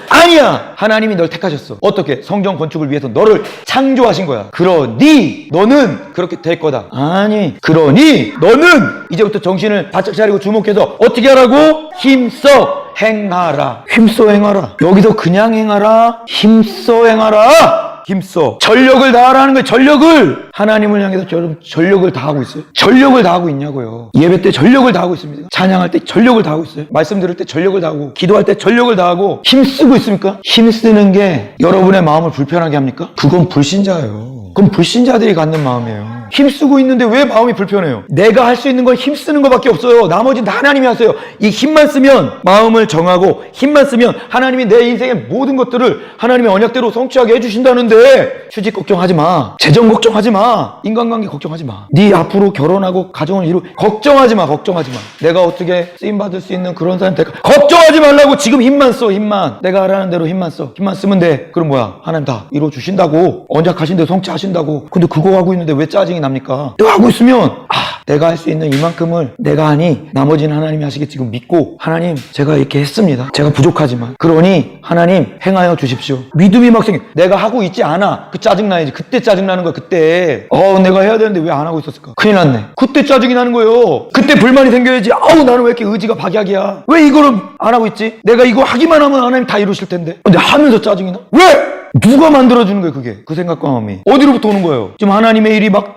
아니야. 하나님이 널 택하셨어. 어떻게? 성전 건축을 위해서 너를 창조하신 거야. 그러니 너는 그렇게 될 거다. 아니. 그러니 너는 이제부터 정신을 바짝 차리고 주목해서 어떻게 하라고? 힘써 행하라. 힘써 행하라. 여기서 그냥 행하라. 힘써 행하라. 힘써. 전력을 다하라는 거예요. 전력을. 하나님을 향해서 여러분 전력을 다하고 있어요? 전력을 다하고 있냐고요. 예배 때 전력을 다하고 있습니다. 찬양할 때 전력을 다하고 있어요. 말씀 들을 때 전력을 다하고, 기도할 때 전력을 다하고, 힘쓰고 있습니까? 힘쓰는 게 여러분의 마음을 불편하게 합니까? 그건 불신자예요. 그건 불신자들이 갖는 마음이에요. 힘쓰고 있는데 왜 마음이 불편해요? 내가 할 수 있는 건 힘쓰는 것밖에 없어요. 나머지는 다 하나님이 하세요. 이 힘만 쓰면, 마음을 정하고 힘만 쓰면 하나님이 내 인생의 모든 것들을 하나님의 언약대로 성취하게 해주신다는데, 휴직 걱정하지 마. 재정 걱정하지 마. 인간관계 걱정하지 마. 네 앞으로 결혼하고 가정을 걱정하지 마. 내가 어떻게 쓰임받을 수 있는 그런 사람 될까? 걱정하지 말라고. 지금 힘만 써. 힘만. 내가 하라는 대로 힘만 써. 힘만 쓰면 돼. 그럼 뭐야? 하나님 다 이루어주신다고. 언약하신 대로 성취하신다고. 근데 그거 하고 있는데 왜 짜증이 납니까? 내가 하고 있으면 내가 할 수 있는 이만큼을 내가 하니 나머지는 하나님이 하시겠지. 지금 믿고, 하나님 제가 이렇게 했습니다. 제가 부족하지만 그러니 하나님 행하여 주십시오. 믿음이 막 생겨. 내가 하고 있지 않아. 그 짜증나야지. 그때 짜증나는 거야. 그때 내가 해야 되는데 왜 안 하고 있었을까? 큰일 났네. 그때 짜증이 나는 거예요. 그때 불만이 생겨야지. 나는 왜 이렇게 의지가 박약이야? 왜 이거를 안 하고 있지? 내가 이거 하기만 하면 하나님 다 이루실 텐데. 근데 하면서 짜증이 나? 왜? 누가 만들어주는 거예요, 그게? 그 생각과 마음이. 어디로부터 오는 거예요? 지금 하나님의 일이 막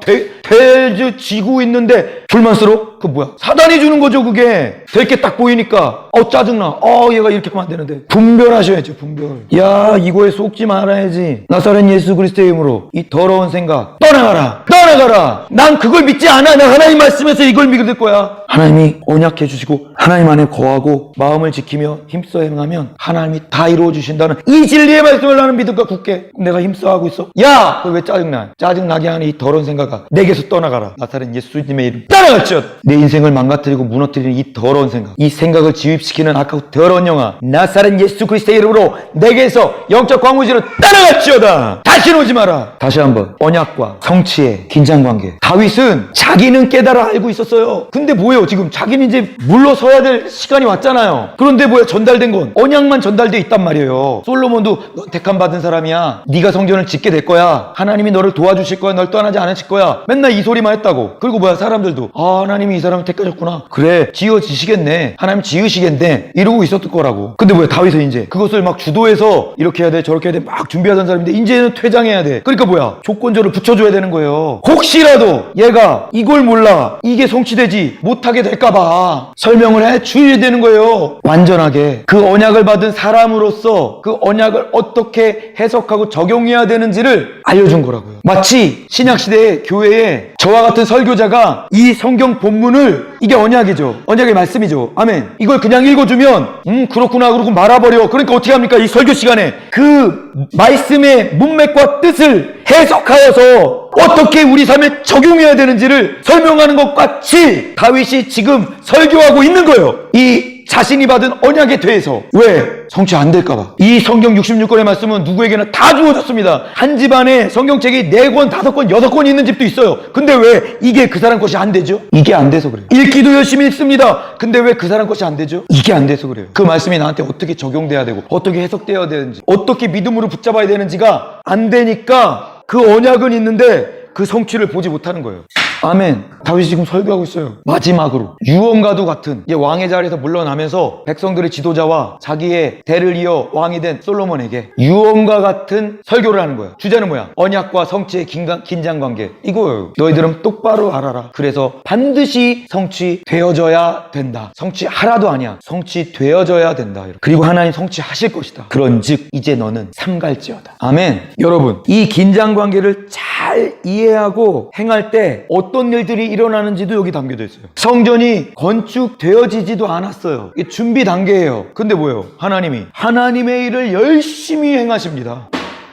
되지고 있는데 불만스러워? 그 뭐야? 사단이 주는 거죠, 그게. 될 게 딱 보이니까. 짜증나. 얘가 이렇게 하면 안 되는데. 분별하셔야죠, 분별. 야, 이거에 속지 말아야지. 나사렛 예수 그리스도의 이름으로 이 더러운 생각 떠나가라. 난 그걸 믿지 않아. 난 하나님 말씀에서 이걸 믿을 거야. 하나님이 언약해 주시고 하나님 안에 거하고 마음을 지키며 힘써 행하면 하나님이 다 이루어 주신다는 이 진리의 말씀을 나는 믿음과 굳게. 내가 힘써 하고 있어? 야! 왜 짜증나? 짜증나게 하는 이 더러운 생각아, 내게서 떠나가라. 나사렛 예수님의 이름 따라갔죠. 내 인생을 망가뜨리고 무너뜨리는 이 더러운 생각, 이 생각을 지입시키는 아까운 더러운 영아 나사렛 예수 그리스도의 이름으로 내게서 영적 광무지로 따라갔지어다. 다시는 오지 마라. 다시 한번 언약과 성취의 긴장관계. 다윗은 자기는 깨달아 알고 있었어요. 근데 뭐예요? 지금 자기는 이제 물러서야 될 시간이 왔잖아요. 그런데 뭐야? 전달된 건 언약만 전달돼 있단 말이에요. 솔로몬도 넌 택함 받은 사람이야. 네가 성전을 짓게 될 거야. 하나님이 너를 도와주실 거야. 널 떠나지 않으실 거야. 맨날 이 소리만 했다고. 그리고 뭐야? 사람들도 하나님이 이 사람을 택하셨구나. 그래 지어지시겠네. 하나님 지으시겠네. 이러고 있었을 거라고. 근데 뭐야? 다윗은 이제 그것을 막 주도해서 이렇게 해야 돼 저렇게 해야 돼 막 준비하던 사람인데 이제는 퇴장해야 돼. 그러니까 뭐야? 조건절을 붙여줘야 되는 거예요. 혹시라도 얘가 이걸 몰라 이게 성취되지 못하게 될까봐 설명을 해줘야 되는 거예요. 완전하게 그 언약을 받은 사람으로서 그 언약을 어떻게 해석하고 적용해야 되는지를 알려준 거라고요. 마치 신약시대의 교회에 저와 같은 설교자가 이 성경 본문을 이게 언약이죠. 언약의 말씀이죠. 아멘. 이걸 그냥 읽어주면 그렇구나 그러고 말아버려. 그러니까 어떻게 합니까? 이 설교 시간에 그 말씀의 문맥과 뜻을 해석하여서 어떻게 우리 삶에 적용해야 되는지를 설명하는 것 같이 다윗이 지금 설교하고 있는 거예요. 이 자신이 받은 언약에 대해서. 왜? 성취 안 될까봐. 이 성경 66권의 말씀은 누구에게나 다 주어졌습니다. 한 집안에 성경책이 4권, 5권, 6권 있는 집도 있어요. 근데 왜 이게 그 사람 것이 안 되죠? 이게 안 돼서 그래요. 읽기도 열심히 읽습니다. 근데 왜 그 사람 것이 안 되죠? 이게 안 돼서 그래요. 그 말씀이 나한테 어떻게 적용돼야 되고 어떻게 해석되어야 되는지 어떻게 믿음으로 붙잡아야 되는지가 안 되니까 그 언약은 있는데 그 성취를 보지 못하는 거예요. 아멘. 다윗이 지금 설교하고 있어요. 마지막으로 유언과도 같은 왕의 자리에서 물러나면서 백성들의 지도자와 자기의 대를 이어 왕이 된 솔로몬에게 유언과 같은 설교를 하는 거야. 주제는 뭐야? 언약과 성취의 긴장관계. 이거예요. 너희들은 똑바로 알아라. 그래서 반드시 성취되어져야 된다. 성취하라도 아니야. 성취되어져야 된다. 그리고 하나님 성취하실 것이다. 그런즉 이제 너는 삼갈지어다. 아멘. 여러분, 이 긴장관계를 잘 이해하고 행할 때 어떤 일들이 일어나는지도 여기 담겨져 있어요. 성전이 건축되어지지도 않았어요. 이게 준비 단계예요. 근데 뭐예요? 하나님의 일을 열심히 행하십니다.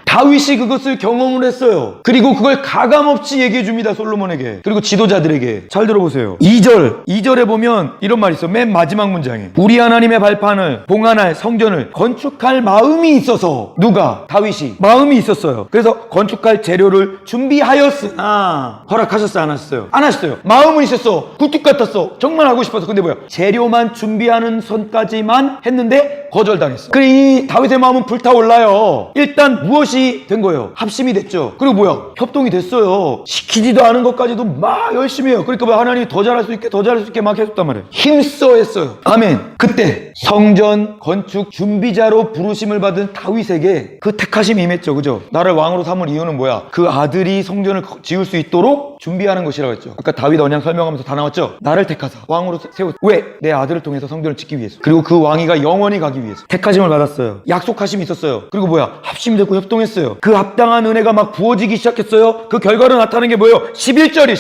다윗이 그것을 경험을 했어요. 그리고 그걸 가감없이 얘기해 줍니다. 솔로몬에게. 그리고 지도자들에게. 잘 들어보세요. 2절에 보면 이런 말이 있어. 맨 마지막 문장에 우리 하나님의 발판을 봉헌할 성전을 건축할 마음이 있어서. 누가? 다윗이 마음이 있었어요. 그래서 건축할 재료를 준비하였으나 허락하셨어요? 안 하셨어요? 안 하셨어요. 마음은 있었어. 굴뚝 같았어. 정말 하고 싶어서. 근데 뭐야? 재료만 준비하는 선까지만 했는데 거절당했어. 그래 이 다윗의 마음은 불타올라요. 일단 무엇이 된 거예요? 합심이 됐죠. 그리고 뭐야? 협동이 됐어요. 시키지도 않은 것까지도 막 열심히 해요. 그러니까 뭐 하나님이 더 잘할 수 있게 막 해줬단 말이에요. 힘써 했어요. 아멘. 그때 성전 건축 준비자로 부르심을 받은 다윗에게 그 택하심이 임했죠. 그죠? 나를 왕으로 삼을 이유는 뭐야? 그 아들이 성전을 지을 수 있도록 준비하는 것이라고 했죠. 아까 다윗 언약 설명하면서 다 나왔죠? 나를 택하사 왕으로 세웠어. 왜? 내 아들을 통해서 성전을 짓기 위해서. 그리고 그 왕위가 영원히 가기 위해서. 택하심을 받았어요. 약속하심이 있었어요. 그리고 뭐야? 합심이 됐고 협동했어요. 그 합당한 은혜가 막 부어지기 시작했어요. 그 결과로 나타나는 게 뭐예요? 11절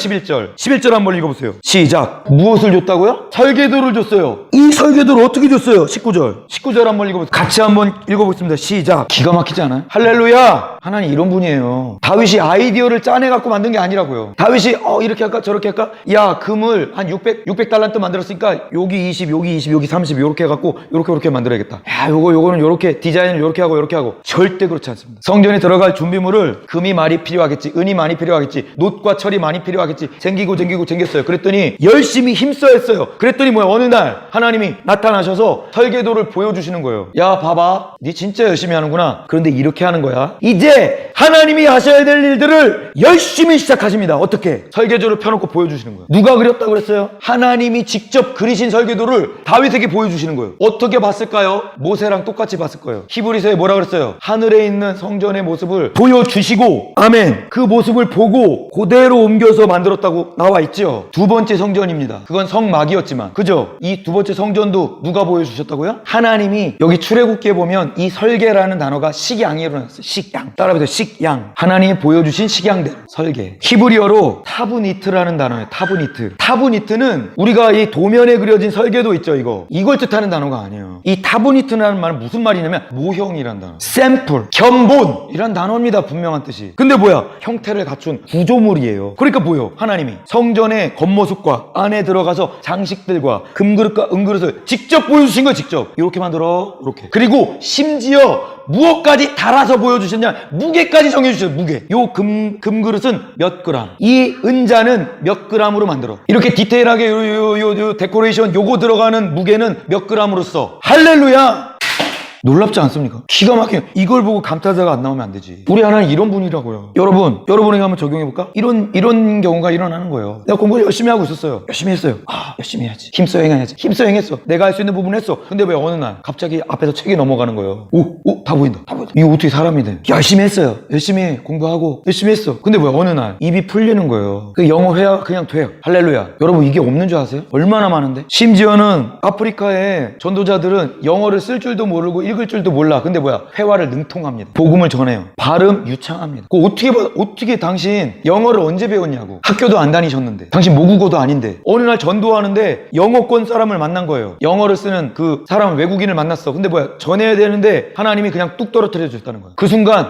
11절 한번 읽어보세요. 시작. 무엇을 줬다고요? 설계도를 줬어요. 이 설계도를 어떻게 줬어요? 19절 한번 읽어보세요. 같이 한번 읽어보겠습니다. 시작. 기가 막히지 않아요? 할렐루야. 하나님 이런 분이에요. 다윗이 아이디어를 짜내갖고 만든 게 아니라고요. 다윗이 이렇게 할까 저렇게 할까? 야 금을 한 600달란트 만들었으니까 여기 20 여기 20 여기 30 이렇게 해갖고 요렇게 만들어야겠다. 야 요거는 요렇게 디자인을 요렇게 하고 절대 그렇지 않습니다. 성전에 들어갈 준비물을 금이 많이 필요하겠지, 은이 많이 필요하겠지, 놋과 철이 많이 필요하겠지. 쟁겼어요. 그랬더니 열심히 힘써 했어요. 그랬더니 뭐야? 어느 날 하나님이 나타나셔서 설계도를 보여주시는 거예요. 야 봐봐, 네 진짜 열심히 하는구나. 그런데 이렇게 하는 거야. 이제 하나님이 하셔야 될 일들을 열심히 시작하십니다. 어떻게? 설계도를 펴놓고 보여주시는 거예요. 누가 그렸다고 그랬어요? 하나님이 직접 그리신 설계도를 다윗에게 보여주시는 거예요. 어떻게 봤을까요? 모세랑 똑같이 봤을 거예요. 히브리서에 뭐라 그랬어요? 하늘에 있는 성전의 모습을 보여주시고, 아멘, 그 모습을 보고 그대로 옮겨서 만들었다고 나와 있죠. 두 번째 성전입니다. 그건 성막이었지만, 그죠? 이 두 번째 성전도 누가 보여주셨다고요? 하나님이. 여기 출애굽기에 보면 이 설계라는 단어가 식양이로 나왔어요. 식양. 따라해보세요. 식양. 하나님이 보여주신 식양대로 설계. 히브리어로 타브니트라는 단어예요. 타브니트는 우리가 이 도면에 그려진 설계도 있죠. 이걸 뜻하는 단어가 아니에요. 이 타브니트라는 말은 무슨 말이냐면 모형이란 단어, 샘플, 견본이란 단어입니다. 분명한 뜻이. 근데 뭐야? 형태를 갖춘 구조물이에요. 그러니까 뭐예요? 하나님이 성전의 겉모습과 안에 들어가서 장식들과 금그릇과 은그릇을 직접 보여주신 거예요. 직접 이렇게 만들어, 이렇게. 그리고 심지어 무엇까지 달아서 보여주셨냐? 무게까지 정해주셨어요. 무게. 요 금그릇은 몇 그램, 이 은자는 몇 그램으로 만들어. 이렇게 디테일하게 요 데코레이션 요거 들어가는 무게는 몇 그램으로 써. 할렐루야. 놀랍지 않습니까? 기가 막혀. 이걸 보고 감탄사가 안 나오면 안 되지. 우리 하나님 이런 분이라고요. 여러분에게 한번 적용해볼까? 이런 경우가 일어나는 거예요. 내가 공부 열심히 하고 있었어요. 열심히 했어요. 열심히 해야지. 힘써 행했어. 내가 할 수 있는 부분 했어. 근데 왜 어느 날 갑자기 앞에서 책이 넘어가는 거예요. 다 보인다. 이거 어떻게 사람이 돼? 열심히 했어요. 열심히 공부하고 열심히 했어. 근데 왜 어느 날 입이 풀리는 거예요. 그 영어 회화가 그냥 돼요. 할렐루야. 여러분 이게 없는 줄 아세요? 얼마나 많은데? 심지어는 아프리카의 전도자들은 영어를 쓸 줄도 모르고 읽을 줄도 몰라. 근데 회화를 능통합니다. 복음을 전해요. 발음 유창합니다. 어떻게 당신 영어를 언제 배웠냐고. 학교도 안 다니셨는데. 당신 모국어도 아닌데. 어느 날 전도하는데 영어권 사람을 만난 거예요. 영어를 쓰는 그 사람, 외국인을 만났어. 근데 전해야 되는데 하나님이 그냥 뚝 떨어뜨려 주셨다는 거예요. 그 순간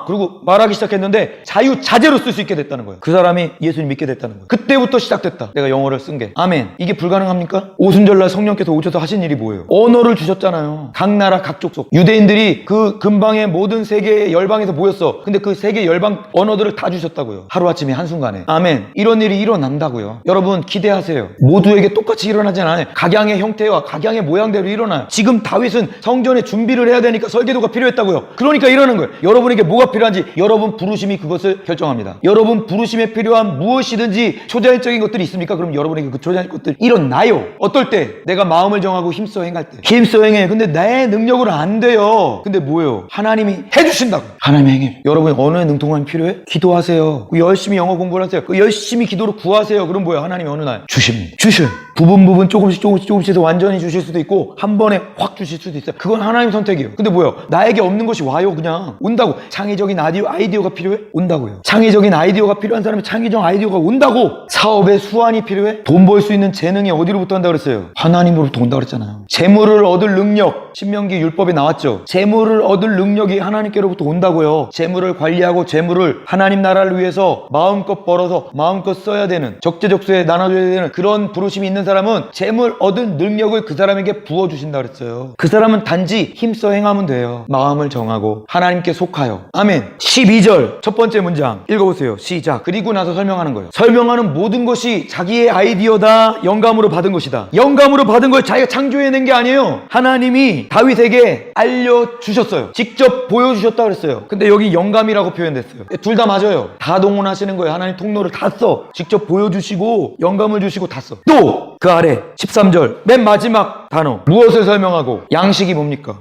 그리고 말하기 시작했는데 자유자재로 쓸 수 있게 됐다는 거예요. 그 사람이 예수님 믿게 됐다는 거예요. 그때부터 시작됐다. 내가 영어를 쓴 게. 아멘. 이게 불가능합니까? 오순절날 성령께서 오셔서 하신 일이 뭐예요? 언어를 주셨잖아요. 각 나라 각 족속. 유대인들이 그 근방의 모든 세계의 열방에서 모였어. 근데 그 세계 열방 언어들을 다 주셨다고요. 하루아침에 한순간에. 아멘. 이런 일이 일어난다고요. 여러분 기대하세요. 모두에게 똑같이 일어나진 않아요. 각양의 형태와 각양의 모양대로 일어나요. 지금 다윗은 성전에 준비를 해야 되니까 설계도가 필요했다고요. 그러니까 이러는 거예요. 여러분에게 뭐가 필요한지 여러분 부르심이 그것을 결정합니다. 여러분 부르심에 필요한 무엇이든지 초자연적인 것들이 있습니까? 그럼 여러분에게 그 초자연적 것들이 일어나요. 어떨 때? 내가 마음을 정하고 힘써 행할 때. 힘써 행해. 근데 내 능력으로 안 돼요. 근데 뭐예요? 하나님이 해주신다고. 하나님이 행해. 여러분 언어에 능통함이 필요해? 기도하세요. 열심히 영어 공부를 하세요. 열심히 기도로 구하세요. 그럼 뭐예요? 하나님이 어느 날 주십니다. 주셔요. 부분 조금씩 해서 완전히 주실 수도 있고 한 번에 확 주실 수도 있어요. 그건 하나님 선택이에요. 근데 뭐예요? 나에게 없는 것이 와요. 그냥 온다고. 창의적인 아이디어가 필요해? 온다고요. 창의적인 아이디어가 필요한 사람이 창의적 아이디어가 온다고. 사업에 수완이 필요해? 돈 벌 수 있는 재능이 어디로부터 온다 그랬어요? 하나님으로부터 온다 그랬잖아요. 재물을 얻을 능력, 신명기 율법에 나왔죠. 재물을 얻을 능력이 하나님께로부터 온다고요. 재물을 관리하고 재물을 하나님 나라를 위해서 마음껏 벌어서 마음껏 써야 되는, 적재적소에 나눠줘야 되는 그런 부르심이 있는 사람은 재물 얻을 능력을 그 사람에게 부어주신다 그랬어요. 그 사람은 단지 힘써 행하면 돼요. 마음을 정하고 하나님께 속하여. 아멘. 12절 첫 번째 문장 읽어보세요. 시작. 그리고 나서 설명하는 거예요. 설명하는 모든 것이 자기의 아이디어다. 영감으로 받은 것이다. 영감으로 받은 걸 자기가 창조해낸 게 아니에요. 하나님이 다윗에게 알려주셨어요. 직접 보여주셨다 그랬어요. 근데 여기 영감이라고 표현됐어요. 둘 다 맞아요. 다 동원하시는 거예요. 하나님 통로를 다 써. 직접 보여주시고 영감을 주시고 다 써. 또 그 아래 13절 맨 마지막 단어 무엇을 설명하고 양식이 뭡니까?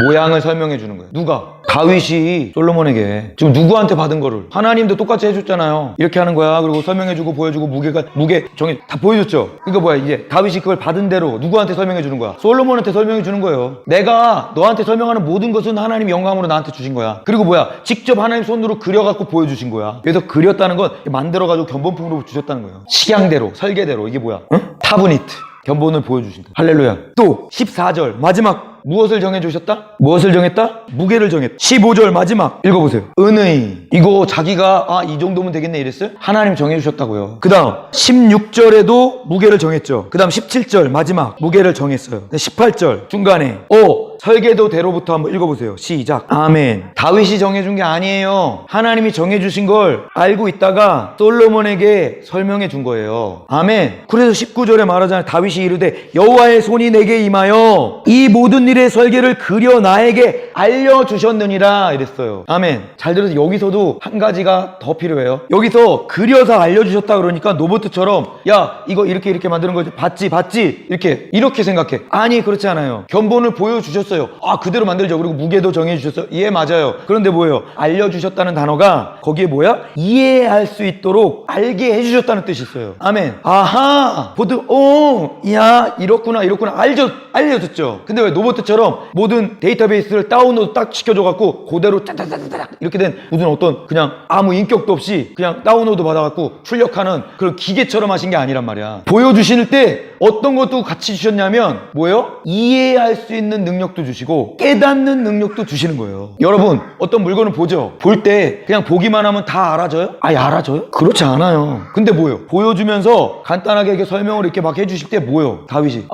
모양을 설명해 주는 거예요. 누가? 다윗이 솔로몬에게 지금 누구한테 받은 거를 하나님도 똑같이 해줬잖아요. 이렇게 하는 거야. 그리고 설명해주고 보여주고 무게 정해 다 보여줬죠. 그러니까 이제 다윗이 그걸 받은 대로 누구한테 설명해 주는 거야? 솔로몬한테 설명해 주는 거예요. 내가 너한테 설명하는 모든 것은 하나님 영감으로 나한테 주신 거야. 그리고 직접 하나님 손으로 그려갖고 보여주신 거야. 그래서 그렸다는 건 만들어가지고 견본품으로 주셨다는 거예요. 식양대로 설계대로. 이게 뭐야? 응? 타브니트. 견본을 보여주신다. 할렐루야. 또 14절 마지막 무엇을 정해주셨다? 무엇을 정했다? 무게를 정했다. 15절 마지막 읽어보세요. 은의. 이거 자기가 이 정도면 되겠네 이랬어요? 하나님 정해주셨다고요. 그 다음 16절에도 무게를 정했죠. 그 다음 17절 마지막 무게를 정했어요. 18절 중간에 설계도대로부터 한번 읽어보세요. 시작. 아멘. 다윗이 정해준 게 아니에요. 하나님이 정해주신 걸 알고 있다가 솔로몬에게 설명해 준 거예요. 아멘. 그래서 19절에 말하잖아요. 다윗이 이르되 여호와의 손이 내게 임하여 이 모든 일의 설계를 그려 나에게 알려주셨느니라 이랬어요. 아멘. 잘 들어서 여기서도 한 가지가 더 필요해요. 여기서 그려서 알려주셨다 그러니까 로봇처럼 야 이거 이렇게 만드는 거지 봤지 이렇게 생각해. 아니 그렇지 않아요. 견본을 보여주셨어요. 그대로 만들죠. 그리고 무게도 정해주셨어요. 예 맞아요. 그런데 뭐예요? 알려주셨다는 단어가 거기에 뭐야? 이해할 수 있도록 알게 해주셨다는 뜻이 있어요. 아멘. 아하 보드 야 이렇구나 알려줬죠. 근데 왜 로봇처럼 모든 데이터베이스를 다운로드 딱 시켜줘갖고 그대로 따다다다닥 이렇게 된 무슨 어떤 그냥 아무 인격도 없이 그냥 다운로드 받아갖고 출력하는 그런 기계처럼 하신 게 아니란 말이야. 보여주실 때 어떤 것도 같이 주셨냐면 뭐예요? 이해할 수 있는 능력도 주시고 깨닫는 능력도 주시는 거예요. 여러분 어떤 물건을 보죠? 볼 때 그냥 보기만 하면 다 알아져요? 아예 알아져요? 그렇지 않아요. 근데 뭐예요? 보여주면서 간단하게 이렇게 설명을 이렇게 막 해주실 때 뭐예요? 다윗이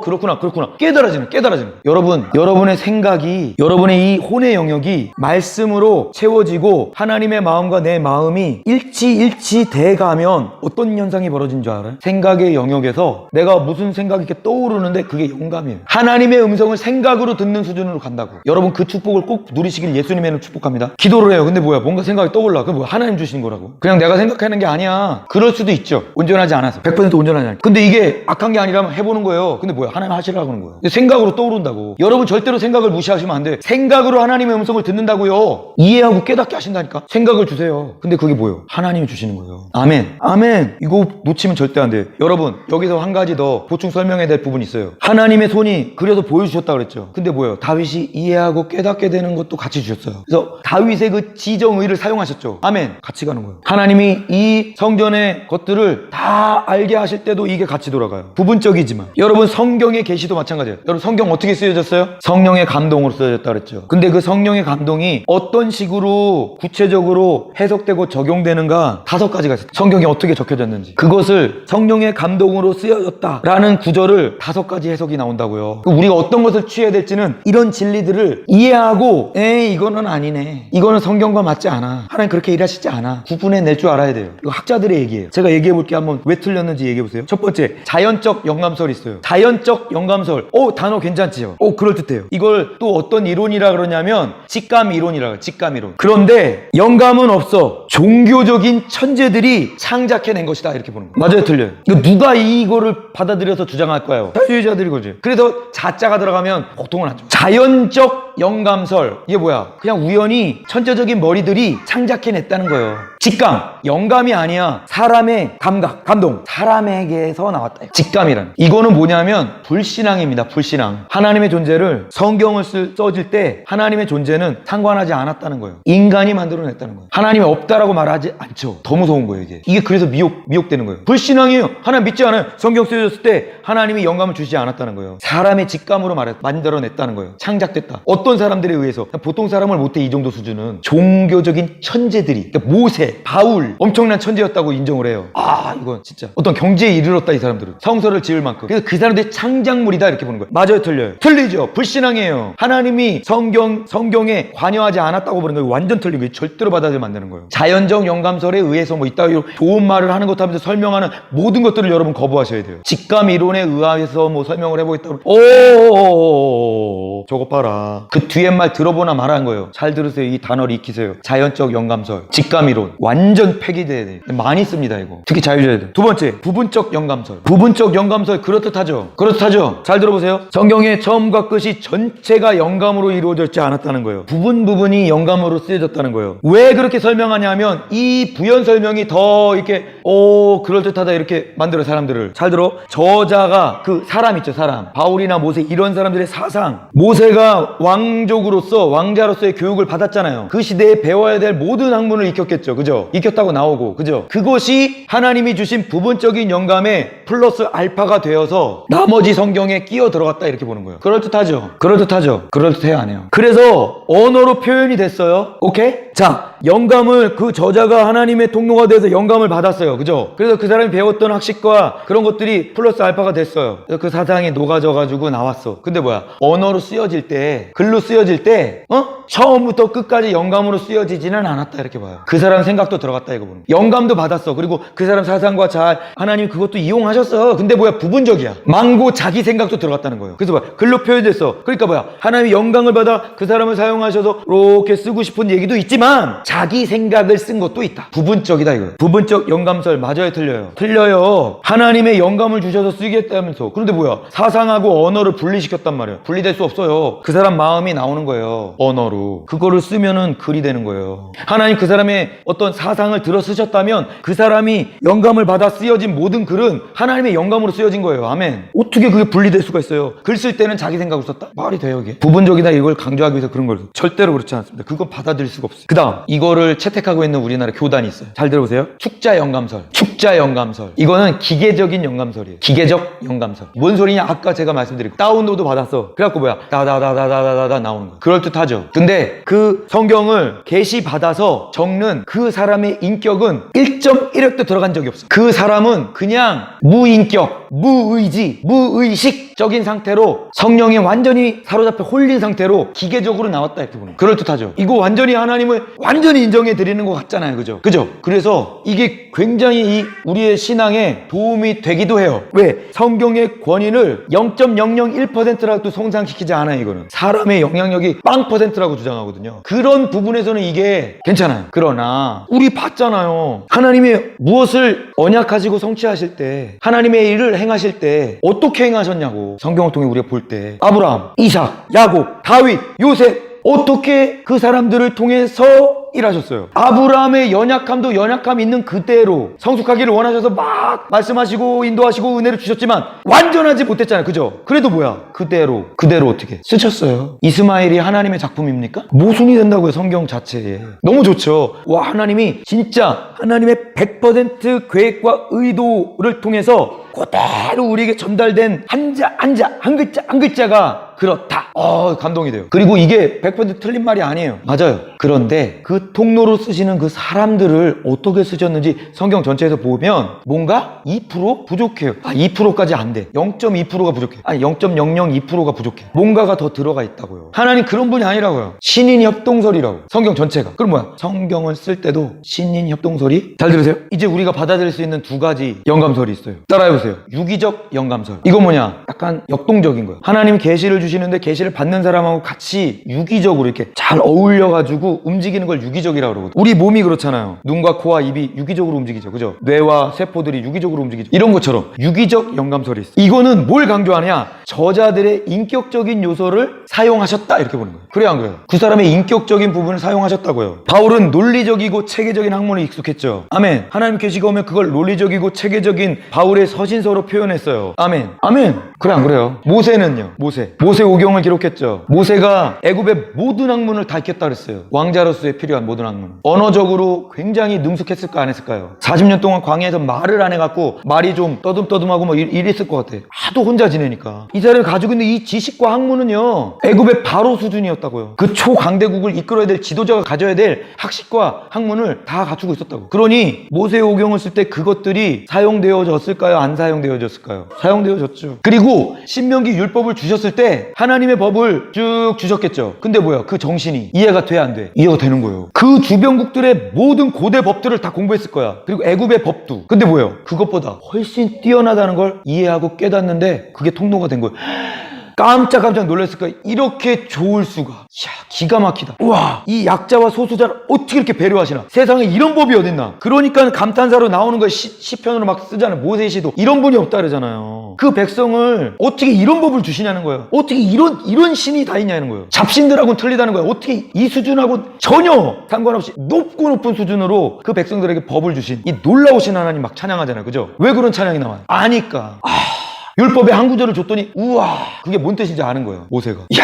그렇구나 깨달아지는 여러분, 여러분의 생각이, 여러분의 이 혼의 영역이 말씀으로 채워지고 하나님의 마음과 내 마음이 일치돼 가면 어떤 현상이 벌어진 줄 알아요? 생각의 영역에서 내가 무슨 생각이 이렇게 떠오르는데 그게 영감이에요. 하나님의 음성을 생각으로 듣는 수준으로 간다고. 여러분 그 축복을 꼭 누리시길 예수님의 이름으로 축복합니다. 기도를 해요. 근데 뭐야? 뭔가 생각이 떠올라. 그럼 뭐야? 하나님 주시는 거라고. 그냥 내가 생각하는 게 아니야. 그럴 수도 있죠. 온전하지 않아서. 100% 온전하지 않아서. 근데 이게 악한 게 아니라면 해보는 거예요. 근데 뭐야? 하나님 하시라고 하는 거예요. 생각으로 떠오른다고. 여러분 절대로 생각을 무시하시면 안 돼. 생각으로 하나님의 음성을 듣는다고요. 이해하고 깨닫게 하신다니까. 생각을 주세요. 근데 그게 뭐예요? 하나님이 주시는 거예요. 아멘. 아멘. 이거 놓치면 절대 안 돼. 여러분 여기서 한 가지 더 보충 설명해야 될 부분이 있어요. 하나님의 손이 그려서 보여주셨다 그랬죠. 근데 뭐예요? 다윗이 이해하고 깨닫게 되는 것도 같이 주셨어요. 그래서 다윗의 그 지정의를 사용하셨죠. 아멘. 같이 가는 거예요. 하나님이 이 성전의 것들을 다 알게 하실 때도 이게 같이 돌아가요. 부분적이지만. 여러분 성경의 계시도 마찬가지예요. 여러분 성경 어떻게 쓰여졌어요? 성령의 감동으로 쓰여졌다 그랬죠. 근데 그 성령의 감동이 어떤 식으로 구체적으로 해석되고 적용되는가 5가지가 있어요. 성경에 어떻게 적혀졌는지. 그것을 성령의 감동으로 쓰여졌다라는 구절을 5가지 해석이 나온다고요. 우리가 어떤 것을 취해야 될지는 이런 진리들을 이해하고 이거는 아니네. 이거는 성경과 맞지 않아. 하나님 그렇게 일하시지 않아. 구분해낼 줄 알아야 돼요. 이거 학자들의 얘기예요. 제가 얘기해볼게요. 한번 왜 틀렸는지 얘기해보세요. 첫 번째, 자연적 영감설이 있어요. 자연적 영감설. 단어 괜찮지요? 그럴듯해요. 이걸 또 어떤 이론이라 그러냐면 직감 이론이라 그래요. 직감 이론. 그런데 영감은 없어. 종교적인 천재들이 창작해낸 것이다. 이렇게 보는 거예요. 맞아요? 틀려요? 이거 누가 이거를 받아들여서 주장할 거예요? 자유주의자들이 거지. 그래서 자자가 들어가면 보통은 안 좋아. 자연적 영감설. 이게 뭐야? 그냥 우연히 천재적인 머리들이 창작해냈다는 거예요. 직감. 영감이 아니야. 사람의 감각, 감동. 사람에게서 나왔다. 직감이란. 이거는 뭐냐면 불신앙입니다. 불신앙. 하나님의 존재를 성경을 써질 때 하나님의 존재는 상관하지 않았다는 거예요. 인간이 만들어냈다는 거예요. 하나님이 없다라고 말하지 않죠. 더 무서운 거예요, 이게. 이게 그래서 미혹되는 거예요. 불신앙이에요. 하나님 믿지 않아요. 성경 쓰여졌을 때 하나님이 영감을 주시지 않았다는 거예요. 사람의 직감으로 만들어냈다는 거예요. 창작됐다. 어떤 사람들에 의해서. 보통 사람을 못해 이 정도 수준은. 종교적인 천재들이. 그러니까 모세, 바울 엄청난 천재였다고 인정을 해요. 이건 진짜 어떤 경지에 이르렀다 이 사람들은. 성서를 지을 만큼. 그래서 그 사람들이 창작물이다 이렇게 보는 거예요. 맞아요? 틀려요? 틀리죠? 불신앙이에요. 하나님이 성경에 관여하지 않았다고 보는 거예요. 완전 틀린 거예요. 절대로 받아들이면 안 되는 거예요. 자연적 영감설에 의해서 뭐 이따 좋은 말을 하는 것 하면서 설명하는 모든 것들을 여러분 거부하셔야 돼요. 직감 이론에 의해서 뭐 설명을 해보겠다고 저거 봐라. 그 뒤에 말 들어보나 말한 거예요. 잘 들으세요. 이 단어를 익히세요. 자연적 영감설, 직감 이론 완전 폐기돼야 돼요. 많이 씁니다 이거. 특히 자유주의자들. 두 번째, 부분적 영감설. 부분적 영감설 그렇듯하죠. 잘 들어보세요. 성경의 처음과 끝이 전체가 영감으로 이루어졌지 않았다는 거예요. 부분이 영감으로 쓰여졌다는 거예요. 왜 그렇게 설명하냐면 이 부연 설명이 더 이렇게 그럴듯하다 이렇게 만들어 사람들을. 잘 들어. 저자가 그 사람 있죠. 사람. 바울이나 모세 이런 사람들의 사상. 모세가 왕자로서의 교육을 받았잖아요. 그 시대에 배워야 될 모든 학문을 익혔겠죠. 그죠? 익혔다고 나오고. 그죠? 그것이 하나님이 주신 부분적인 영감에 플러스 알파가 되어서 나머지 성경에 끼어 들어갔다 이렇게 보는 거예요. 그럴듯하죠? 그럴듯해요? 안 해요? 그래서 언어로 표현이 됐어요. 오케이? 자, 영감을 그 저자가 하나님의 통로가 돼서 영감을 받았어요. 그죠? 그래서 그 사람이 배웠던 학식과 그런 것들이 플러스 알파가 됐어요. 그래서 그 사상이 녹아져가지고 나왔어. 근데 뭐야? 언어로 쓰여질 때, 글로 쓰여질 때, 처음부터 끝까지 영감으로 쓰여지지는 않았다 이렇게 봐요. 그 사람 생각도 들어갔다 이거 보는 거예요. 영감도 받았어. 그리고 그 사람 사상과 잘 하나님 그것도 이용하셨어. 근데 뭐야? 부분적이야. 망고 자기 생각도 들어갔다는 거예요. 그래서 뭐야? 글로 표현됐어. 그러니까 뭐야? 하나님이 영감을 받아 그 사람을 사용하셔서 이렇게 쓰고 싶은 얘기도 있지만 하지만 자기 생각을 쓴 것도 있다. 부분적이다 이거예요. 부분적 영감설 맞아요, 틀려요? 틀려요. 하나님의 영감을 주셔서 쓰겠다면서. 그런데 뭐야? 사상하고 언어를 분리시켰단 말이에요. 분리될 수 없어요. 그 사람 마음이 나오는 거예요. 언어로. 그거를 쓰면은 글이 되는 거예요. 하나님 그 사람의 어떤 사상을 들어 쓰셨다면 그 사람이 영감을 받아 쓰여진 모든 글은 하나님의 영감으로 쓰여진 거예요. 아멘. 어떻게 그게 분리될 수가 있어요? 글 쓸 때는 자기 생각으로 썼다? 말이 돼요 이게? 부분적이다 이걸 강조하기 위해서 그런 걸 절대로 그렇지 않습니다. 그건 받아들일 수가 없어요. 그 다음 이거를 채택하고 있는 우리나라 교단이 있어요. 잘 들어보세요. 축자 영감설. 축자 영감설. 이거는 기계적인 영감설이에요. 기계적 영감설. 뭔 소리냐? 아까 제가 말씀드렸고 다운로드 받았어. 그래갖고 뭐야? 다다다다다다다 나오는 거야. 그럴듯하죠. 근데 그 성경을 계시 받아서 적는 그 사람의 인격은 1.1획도 들어간 적이 없어. 그 사람은 그냥 무인격, 무의지, 무의식적인 상태로 성령에 완전히 사로잡혀 홀린 상태로 기계적으로 나왔다 이렇게 보는 거예요. 그럴듯하죠. 이거 완전히 하나님을 완전히 인정해 드리는 것 같잖아요. 그죠? 그죠? 그래서 이게 굉장히 우리의 신앙에 도움이 되기도 해요. 왜? 성경의 권위를 0.001%라도 손상시키지 않아요. 이거는 사람의 영향력이 0%라고 주장하거든요. 그런 부분에서는 이게 괜찮아요. 그러나 우리 봤잖아요. 하나님이 무엇을 언약하시고 성취하실 때, 하나님의 일을 행하실 때 어떻게 행하셨냐고. 성경을 통해 우리가 볼 때 아브라함, 이삭, 야곱, 다윗, 요셉 어떻게 그 사람들을 통해서 일하셨어요. 아브라함의 연약함도 연약함 있는 그대로 성숙하기를 원하셔서 막 말씀하시고 인도하시고 은혜를 주셨지만 완전하지 못했잖아요. 그죠? 그래도 뭐야? 그대로 어떻게 쓰셨어요. 이스마엘이 하나님의 작품입니까? 모순이 된다고요. 성경 자체에. 너무 좋죠. 와, 하나님이 진짜 하나님의 100% 계획과 의도를 통해서 그대로 우리에게 전달된 한 글자가 그렇다. 감동이 돼요. 그리고 이게 100% 틀린 말이 아니에요. 맞아요. 그런데 그 통로로 쓰시는 그 사람들을 어떻게 쓰셨는지 성경 전체에서 보면 뭔가 2% 부족해요. 2%까지 안 돼. 0.2%가 부족해. 아니 0.002%가 부족해. 뭔가가 더 들어가 있다고요. 하나님 그런 분이 아니라고요. 신인 협동설이라고. 성경 전체가. 그럼 뭐야? 성경을 쓸 때도 신인 협동설이 잘 들으세요. 이제 우리가 받아들일 수 있는 두 가지 영감설이 있어요. 따라해보세요. 유기적 영감설. 이거 뭐냐? 약간 역동적인 거예요. 하나님 계시를 주시는데 계시를 받는 사람하고 같이 유기적으로 이렇게 잘 어울려가지고 움직이는 걸 유기적이라고 그러거든요. 우리 몸이 그렇잖아요. 눈과 코와 입이 유기적으로 움직이죠. 그죠? 뇌와 세포들이 유기적으로 움직이죠. 이런 것처럼 유기적 영감설이 있어요. 이거는 뭘 강조하냐? 저자들의 인격적인 요소를 사용하셨다 이렇게 보는 거예요. 그래요 안 그래요? 그 사람의 인격적인 부분을 사용하셨다고요. 바울은 논리적이고 체계적인 학문에 익숙했죠. 아멘. 하나님 계시가 오면 그걸 논리적이고 체계적인 바울의 서신서로 표현했어요. 아멘. 아멘. 그래 안 그래요? 모세는요. 모세 오경을 기록했죠. 모세가 애굽의 모든 학문을 다 익혔다 그랬어요. 왕자로서의 필요한 모든 학문. 언어적으로 굉장히 능숙했을까 안 했을까요? 40년 동안 광야에서 말을 안 해갖고 말이 좀 떠듬떠듬하고 뭐 이랬을 것 같아. 하도 혼자 지내니까. 이 사람이 가지고 있는 이 지식과 학문은요, 애굽의 바로 수준이었다고요. 그 초강대국을 이끌어야 될 지도자가 가져야 될 학식과 학문을 다 갖추고 있었다고. 그러니 모세 오경을 쓸 때 그것들이 사용되어졌을까요? 안 사용되어졌을까요? 사용되어졌죠. 그리고 신명기 율법을 주셨을 때 하나님의 법을 쭉 주셨겠죠. 근데 뭐야? 그 정신이 이해가 돼 안 돼? 이해가 되는 거예요. 그 주변국들의 모든 고대 법들을 다 공부했을 거야. 그리고 애굽의 법도. 근데 뭐예요? 그것보다 훨씬 뛰어나다는 걸 이해하고 깨닫는데 그게 통로가 된 거예요. 깜짝 놀랐을 거야. 이렇게 좋을 수가. 이야, 기가 막히다. 우와, 이 약자와 소수자를 어떻게 이렇게 배려하시나. 세상에 이런 법이 어딨나. 그러니까 감탄사로 나오는 거 시편으로 막 쓰잖아요. 모세시도 이런 분이 없다 그러잖아요. 그 백성을 어떻게 이런 법을 주시냐는 거예요. 어떻게 이런 신이 다 있냐는 거예요. 잡신들하고는 틀리다는 거예요. 어떻게 이 수준하고 전혀 상관없이 높은 수준으로 그 백성들에게 법을 주신 이 놀라우신 하나님 막 찬양하잖아요. 그죠? 왜 그런 찬양이 나와요? 아니까. 율법의 한 구절을 줬더니 우와, 그게 뭔 뜻인지 아는 거예요. 모세가. 이야,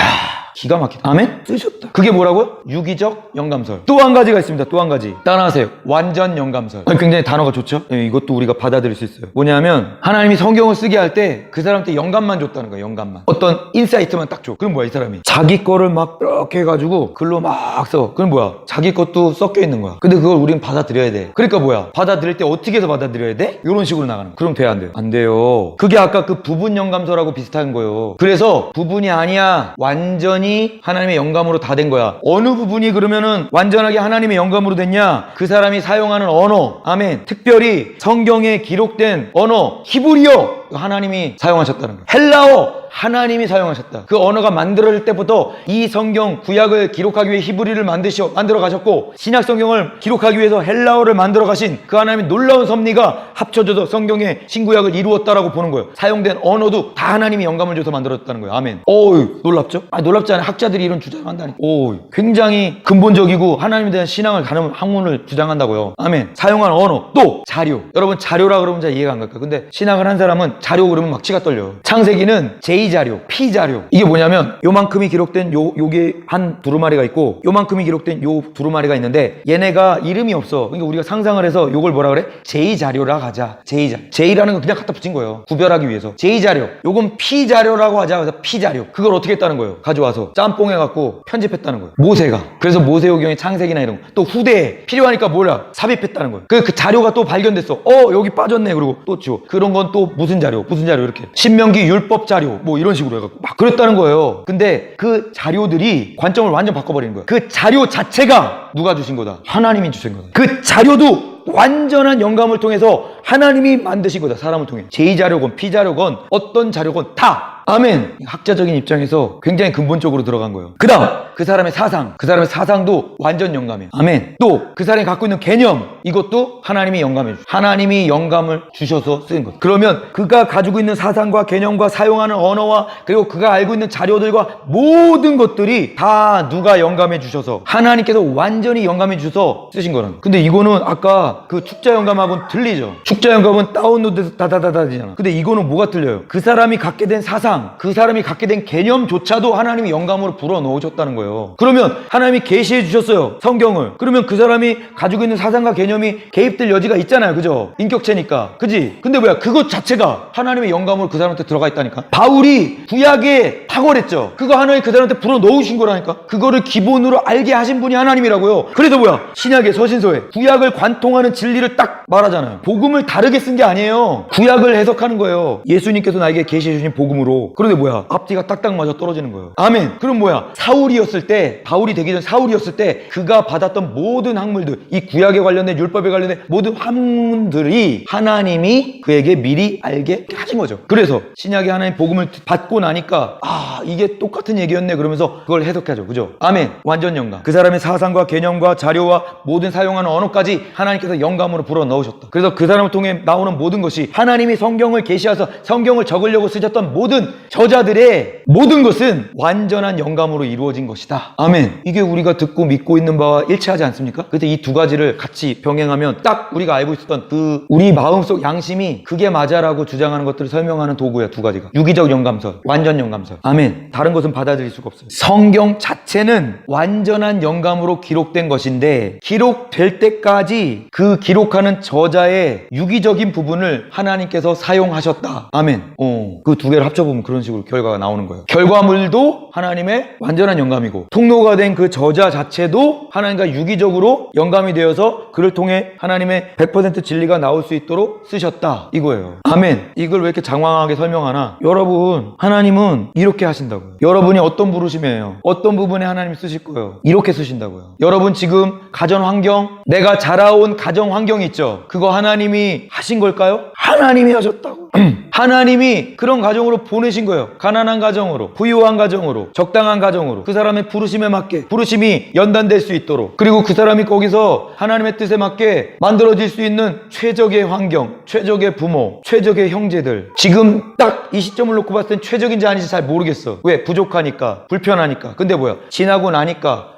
기가 막히다. 아멘? 쓰셨다. 그게 뭐라고요? 유기적 영감설. 또 한 가지가 있습니다. 또 한 가지. 따라하세요. 완전 영감설. 굉장히 단어가 좋죠? 네, 이것도 우리가 받아들일 수 있어요. 뭐냐면 하나님이 성경을 쓰게 할 때 그 사람한테 영감만 줬다는 거예요. 영감만. 어떤 인사이트만 딱 줘. 그럼 뭐야? 이 사람이 자기 거를 막 이렇게 해가지고 글로 막 써. 그럼 뭐야? 자기 것도 섞여 있는 거야. 근데 그걸 우리는 받아들여야 돼. 그러니까 뭐야? 받아들일 때 어떻게 해서 받아들여야 돼? 이런 식으로 나가는 거야. 그럼 돼야 안 돼요? 안 돼요. 그게 아까 그 부분 영감설하고 비슷한 거예요. 그래서 부분이 아니야. 완전히 하나님의 영감으로 다 된 거야. 어느 부분이 그러면은 완전하게 하나님의 영감으로 됐냐? 그 사람이 사용하는 언어. 아멘. 특별히 성경에 기록된 언어 히브리어 하나님이 사용하셨다는 거예요. 헬라어 하나님이 사용하셨다. 그 언어가 만들어질 때부터 이 성경 구약을 기록하기 위해 히브리를 만들어 가셨고, 신약 성경을 기록하기 위해서 헬라어를 만들어 가신 그 하나님의 놀라운 섭리가 합쳐져서 성경의 신구약을 이루었다라고 보는 거예요. 사용된 언어도 다 하나님이 영감을 줘서 만들었다는 거예요. 아멘. 놀랍죠? 놀랍지 않아요? 학자들이 이런 주장을 한다니. 굉장히 근본적이고 하나님에 대한 신앙을 가는 학문을 주장한다고요. 아멘. 사용한 언어, 또 자료. 여러분, 자료라 그러면 잘 이해가 안 갈까요? 근데 신학을 한 사람은 자료 그러면 막 치가 떨려요. 창세기는 J자료, P자료. 이게 뭐냐면 요만큼이 기록된 요게 한 두루마리가 있고, 요만큼이 기록된 요 두루마리가 있는데, 얘네가 이름이 없어. 그러니까 우리가 상상을 해서 요걸 뭐라 그래? J자료라 하자. J라는 건 그냥 갖다 붙인 거예요. 구별하기 위해서. J자료. 요건 P자료라고 하자. 그래서 P자료. 그걸 어떻게 했다는 거예요? 가져와서 짬뽕해갖고 편집했다는 거예요. 모세가. 그래서 모세오경의 창세기나 이런 거. 또 후대에 필요하니까 뭐라? 삽입했다는 거예요. 그 자료가 또 발견됐어. 여기 빠졌네. 그리고 또 지워. 그런 건 또 무슨 자료 이렇게. 신명기 율법 자료 뭐 이런 식으로 해갖고 막 그랬다는 거예요. 근데 그 자료들이 관점을 완전 바꿔버리는 거예요. 그 자료 자체가 누가 주신 거다? 하나님이 주신 거다. 그 자료도 완전한 영감을 통해서 하나님이 만드신 거다. 사람을 통해. J자료건 P자료건 어떤 자료건 다. 아멘. 학자적인 입장에서 굉장히 근본적으로 들어간 거예요. 그 다음 그 사람의 사상도 완전 영감이에요. 아멘. 또 그 사람이 갖고 있는 개념, 이것도 하나님이 하나님이 영감을 주셔서 쓴 것. 그러면 그가 가지고 있는 사상과 개념과 사용하는 언어와 그리고 그가 알고 있는 자료들과 모든 것들이 다 누가 영감해 주셔서 하나님께서 완전히 영감해 주셔서 쓰신 거는. 근데 이거는 아까 그 축자 영감하고는 틀리죠. 축자 영감은 다운로드해서 다다다다잖아. 근데 이거는 뭐가 틀려요? 그 사람이 갖게 된 사상, 그 사람이 갖게 된 개념조차도 하나님이 영감으로 불어 넣으셨다는 거예요. 그러면 하나님이 계시해 주셨어요, 성경을. 그러면 그 사람이 가지고 있는 사상과 개념이 개입될 여지가 있잖아요. 그죠? 인격체니까. 그지? 근데 뭐야? 그것 자체가 하나님의 영감으로 그 사람한테 들어가 있다니까. 바울이 구약에 탁월했죠. 그거 하나님이 그 사람한테 불어 넣으신 거라니까. 그거를 기본으로 알게 하신 분이 하나님이라고요. 그래서 뭐야? 신약의 서신서에 구약을 관통하는 진리를 딱 말하잖아요. 복음을 다르게 쓴 게 아니에요. 구약을 해석하는 거예요. 예수님께서 나에게 계시해 주신 복음으로. 그런데 뭐야? 앞뒤가 딱딱 맞아 떨어지는 거예요. 아멘. 그럼 뭐야? 바울이 되기 전 사울이었을 때 그가 받았던 모든 학문들, 이 구약에 관련된 율법에 관련된 모든 학문들이 하나님이 그에게 미리 알게 하신 거죠. 그래서 신약의 하나님 복음을 받고 나니까 이게 똑같은 얘기였네 그러면서 그걸 해석하죠. 그죠? 아멘. 완전 영감. 그 사람의 사상과 개념과 자료와 모든 사용하는 언어까지 하나님께서 영감으로 불어 넣으셨다. 그래서 그 사람을 통해 나오는 모든 것이 하나님이 성경을 계시하셔서 성경을 적으려고 쓰셨던 모든 저자들의 모든 것은 완전한 영감으로 이루어진 것이다. 아멘. 이게 우리가 듣고 믿고 있는 바와 일치하지 않습니까? 그래서 이 두 가지를 같이 병행하면 딱 우리가 알고 있었던 그 우리 마음속 양심이 그게 맞아라고 주장하는 것들을 설명하는 도구야. 두 가지가. 유기적 영감설, 완전 영감설. 아멘. 다른 것은 받아들일 수가 없어요. 성경 자체는 완전한 영감으로 기록된 것인데 기록될 때까지 그 기록하는 저자의 유기적인 부분을 하나님께서 사용하셨다. 아멘. 그 두 개를 합쳐보면 그런 식으로 결과가 나오는 거예요. 결과물도 하나님의 완전한 영감이고 통로가 된 그 저자 자체도 하나님과 유기적으로 영감이 되어서 그를 통해 하나님의 100% 진리가 나올 수 있도록 쓰셨다. 이거예요. 아멘. 이걸 왜 이렇게 장황하게 설명하나? 여러분, 하나님은 이렇게 하신다고요. 여러분이 어떤 부르심이에요? 어떤 부분에 하나님 쓰실 거예요? 이렇게 쓰신다고요. 여러분 지금 가정 환경, 내가 자라온 가정 환경이 있죠? 그거 하나님이 하신 걸까요? 하나님이 하셨다고. 하나님이 그런 가정으로 보내신 거예요. 가난한 가정으로, 부유한 가정으로, 적당한 가정으로 그 사람의 부르심에 맞게 부르심이 연단될 수 있도록, 그리고 그 사람이 거기서 하나님의 뜻에 맞게 만들어질 수 있는 최적의 환경, 최적의 부모, 최적의 형제들. 지금 딱 이 시점을 놓고 봤을 땐 최적인지 아닌지 잘 모르겠어. 왜? 부족하니까, 불편하니까. 근데 뭐야? 지나고 나니까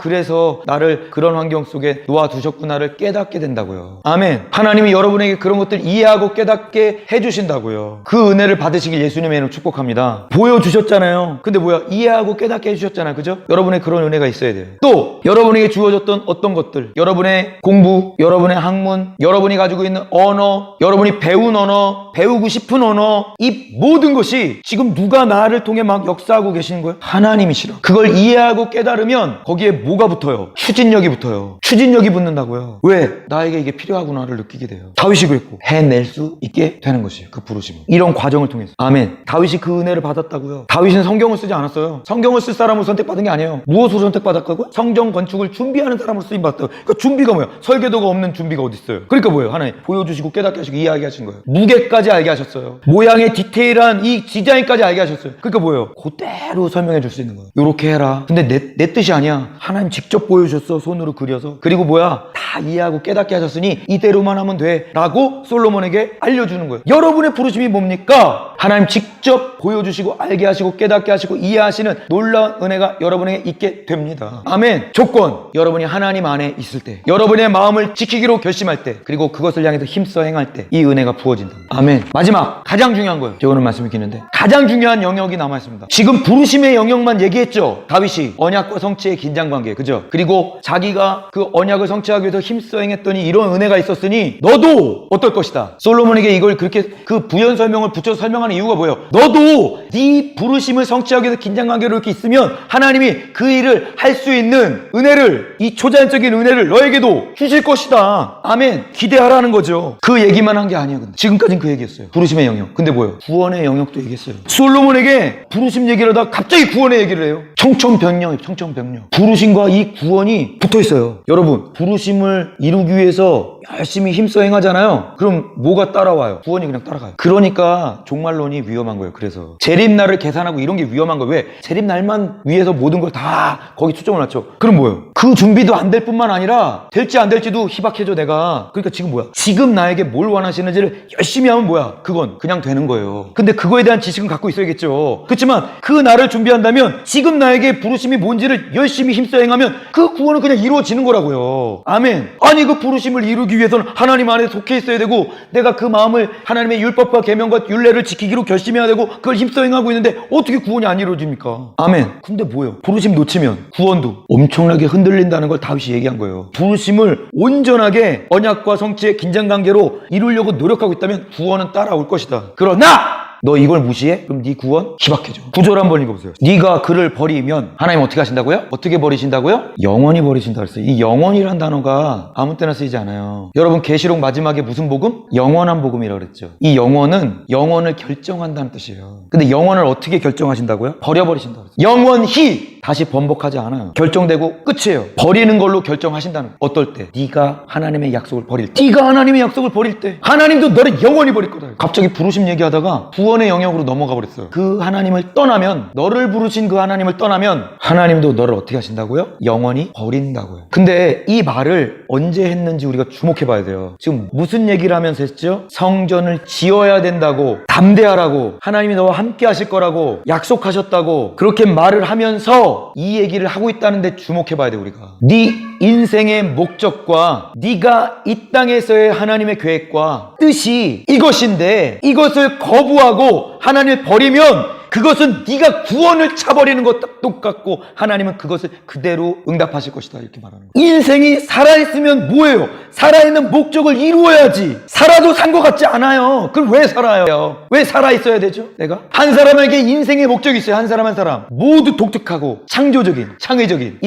그래서 나를 그런 환경 속에 놓아두셨구나를 깨닫게 된다고요. 아멘. 하나님이 여러분에게 그런 것들 이해하고 깨닫게 해주신다고요. 그 은혜를 받으시길 예수님의 이름으로 축복합니다. 보여주셨잖아요. 근데 뭐야? 이해하고 깨닫게 해주셨잖아요. 그죠? 여러분의 그런 은혜가 있어야 돼요. 또 여러분에게 주어졌던 어떤 것들, 여러분의 공부, 여러분의 학문, 여러분이 가지고 있는 언어, 여러분이 배운 언어, 배우고 싶은 언어, 이 모든 것이 지금 누가 나를 통해 막 역사하고 계시는 거예요? 하나님이시라. 그걸 이해하고 깨달으면 거기에 뭐가 붙어요? 추진력이 붙어요. 추진력이 붙는다고요. 왜? 나에게 이게 필요하구나를 느끼게 돼요. 다윗이 그랬고 해낼 수 있게 되는 것이에요. 그 부르심. 부르심을. 이런 과정을 통해서. 아멘. 다윗이 그 은혜를 받았다고요. 다윗은 성경을 쓰지 않았어요. 성경을 쓸 사람으로 선택받은 게 아니에요. 무엇으로 선택받았다고요? 성경 건축을 준비하는 사람으로 쓰임받았다고. 그러니까 준비가 뭐야? 설계도가 없는 준비가 어디 있어요? 그러니까 뭐예요? 하나님 보여주시고 깨닫게 하시고 이해하게 하신 거예요. 무게까지 알게 하셨어요. 모양의 디테일한 이 디자인까지 알게 하셨어요. 그러니까 뭐예요? 그대로 설명해 줄 수 있는 거예요. 요렇게 해라. 근데 내 뜻이 아니야. 하나님 직접 보여주셨어. 손으로 그려서. 그리고 뭐야? 다 이해하고 깨닫게 하셨으니 이대로만 하면 돼 라고 솔로몬에게 알려주는 거예요. 여러분의 부르심이 뭡니까? 하나님 직접 보여주시고 알게 하시고 깨닫게 하시고 이해하시는 놀라운 은혜가 여러분에게 있게 됩니다. 아멘. 조건, 여러분이 하나님 안에 있을 때, 여러분의 마음을 지키기로 결심할 때, 그리고 그것을 향해서 힘써 행할 때 이 은혜가 부어진다. 아멘. 마지막 가장 중요한 거예요. 제가 오늘 말씀을 드리는데 가장 중요한 영역이 남아있습니다. 지금 부르심의 영역만 얘기했죠. 다윗이 언약과 성취의 긴장관계, 그죠? 그리고 자기가 그 언약을 성취하기 위해서 힘써 행했더니 이런 은혜가 있었으니 너도 어떨 것이다. 솔로몬에게 이걸 그렇게 그 부연 설명을 붙여서 설명하는 이유가 뭐예요? 너도 네 부르심을 성취하기 위해서 긴장관계로 이렇게 있으면 하나님이 그 일을 할 수 있는 은혜를, 이 초자연적인 은혜를 너에게도 주실 것이다. 아멘. 기대하라는 거죠. 그 얘기만 한 게 아니에요. 근데 지금까지는 그 얘기였어요. 부르심의 영역. 근데 뭐예요? 구원의 영역도 얘기했어요. 솔로몬에게 부르심 얘기를 하다가 갑자기 구원의 얘기를 해요. 청천벽력이에요. 청천벽력. 부르심과 이 구원이 붙어 있어요. 여러분, 부르심을 이루기 위해서 열심히 힘써 행하잖아요. 그럼 뭐가 따라와요? 구원이 그냥 따라가요. 그러니까 종말론이 위험한 거예요. 그래서 재림날을 계산하고 이런 게 위험한 거예요. 왜? 재림날만 위해서 모든 걸 다 거기 초점을 맞춰. 그럼 뭐예요? 그 준비도 안 될 뿐만 아니라 될지 안 될지도 희박해져 내가. 그러니까 지금 뭐야? 지금 나에게 뭘 원하시는지를 열심히 하면 뭐야? 그건 그냥 되는 거예요. 근데 그거에 대한 지식은 갖고 있어야겠죠. 그렇지만 그 날을 준비한다면 지금 나에게 부르심이 뭔지를 열심히 힘써 행하면 그 구원은 그냥 이루어지는 거라고요. 아멘. 아니 그 부르심을 이루기 위해서는 하나님 안에 속해 있어야 되고 내가 그 마음을 하나님의 율법과 계명과 율례를 지키기로 결심해야 되고 그걸 힘써 행하고 있는데 어떻게 구원이 안 이루어집니까? 아멘. 근데 뭐예요? 부르심 놓치면 구원도 엄청나게 흔들린다는 걸 다윗이 얘기한 거예요. 부르심을 온전하게 언약과 성취의 긴장관계로 이루려고 노력하고 있다면 구원은 따라올 것이다. 그러나 너 이걸 무시해? 그럼 네 구원 희박해져. 9절 한번 읽어보세요. 네가 그를 버리면 하나님 어떻게 하신다고요? 어떻게 버리신다고요? 영원히 버리신다 그랬어요. 이 영원이란 단어가 아무 때나 쓰이지 않아요. 여러분 계시록 마지막에 무슨 복음? 영원한 복음이라고 그랬죠. 이 영원은 영원을 결정한다는 뜻이에요. 근데 영원을 어떻게 결정하신다고요? 버려버리신다고 그랬어요. 영원히 다시 번복하지 않아요. 결정되고 끝이에요. 버리는 걸로 결정하신다는 거예요. 어떨 때? 네가 하나님의 약속을 버릴 때. 네가 하나님의 약속을 버릴 때 하나님도 너를 영원히 버릴 거다. 갑자기 부르심 얘기하다가 구원의 영역으로 넘어가 버렸어요. 그 하나님을 떠나면, 너를 부르신 그 하나님을 떠나면 하나님도 너를 어떻게 하신다고요? 영원히 버린다고요. 근데 이 말을 언제 했는지 우리가 주목해 봐야 돼요. 지금 무슨 얘기를 하면서 했죠? 성전을 지어야 된다고, 담대하라고, 하나님이 너와 함께 하실 거라고 약속하셨다고 그렇게 말을 하면서 이 얘기를 하고 있다는데 주목해 봐야 돼. 우리가 네 인생의 목적과 네가 이 땅에서의 하나님의 계획과 뜻이 이것인데 이것을 거부하고 하나님을 버리면 그것은 네가 구원을 차버리는 것과 똑같고 하나님은 그것을 그대로 응답하실 것이다 이렇게 말하는 거예요. 인생이 살아있으면 뭐예요? 살아있는 목적을 이루어야지. 살아도 산 것 같지 않아요. 그럼 왜 살아요? 왜 살아있어야 되죠? 내가? 한 사람에게 인생의 목적이 있어요. 한 사람 한 사람 모두 독특하고 창조적인, 창의적인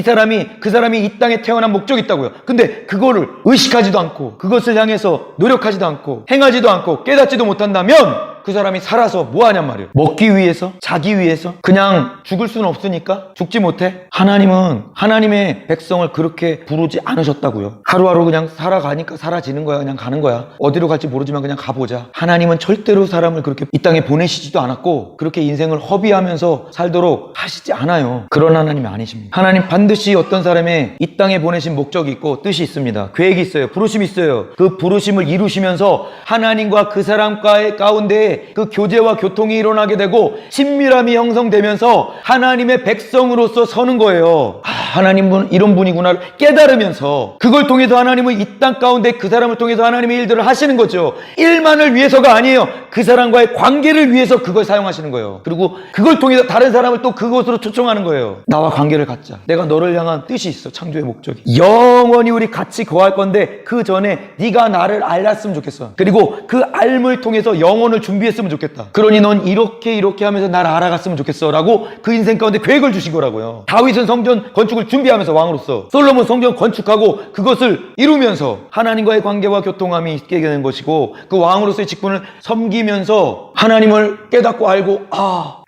그 사람이 이 땅에 태어난 목적이 있다고요. 근데 그거를 의식하지도 않고 그것을 향해서 노력하지도 않고 행하지도 않고 깨닫지도 못한다면 그 사람이 살아서 뭐 하냔 말이에요. 먹기 위해서? 자기 위해서? 그냥 죽을 수는 없으니까 죽지 못해? 하나님은 하나님의 백성을 그렇게 부르지 않으셨다고요. 하루하루 그냥 살아가니까 사라지는 거야. 그냥 가는 거야. 어디로 갈지 모르지만 그냥 가보자. 하나님은 절대로 사람을 그렇게 이 땅에 보내시지도 않았고 그렇게 인생을 허비하면서 살도록 하시지 않아요. 그런 하나님이 아니십니다. 하나님 반드시 어떤 사람의 이 땅에 보내신 목적이 있고 뜻이 있습니다. 계획이 있어요. 부르심이 있어요. 그 부르심을 이루시면서 하나님과 그 사람과의 가운데 그 교제와 교통이 일어나게 되고 친밀함이 형성되면서 하나님의 백성으로서 서는 거예요. 하나님은 이런 분이구나 깨달으면서 그걸 통해서 하나님은 이 땅 가운데 그 사람을 통해서 하나님의 일들을 하시는 거죠. 일만을 위해서가 아니에요. 그 사람과의 관계를 위해서 그걸 사용하시는 거예요. 그리고 그걸 통해서 다른 사람을 또 그곳으로 초청하는 거예요. 나와 관계를 갖자. 내가 너를 향한 뜻이 있어. 창조의 목적이. 영원히 우리 같이 거할 건데 그 전에 네가 나를 알았으면 좋겠어. 그리고 그 알물 통해서 영혼을 준비했으면 좋겠다. 그러니 넌 이렇게 하면서 나를 알아갔으면 좋겠어 라고 그 인생 가운데 계획을 주신 거라고요. 다윗은 성전 건축을 준비하면서 왕으로서, 솔로몬 성전 건축하고 그것을 이루면서 하나님과의 관계와 교통함이 있게 되는 것이고 그 왕으로서의 직분을 섬기면서 하나님을 깨닫고 알고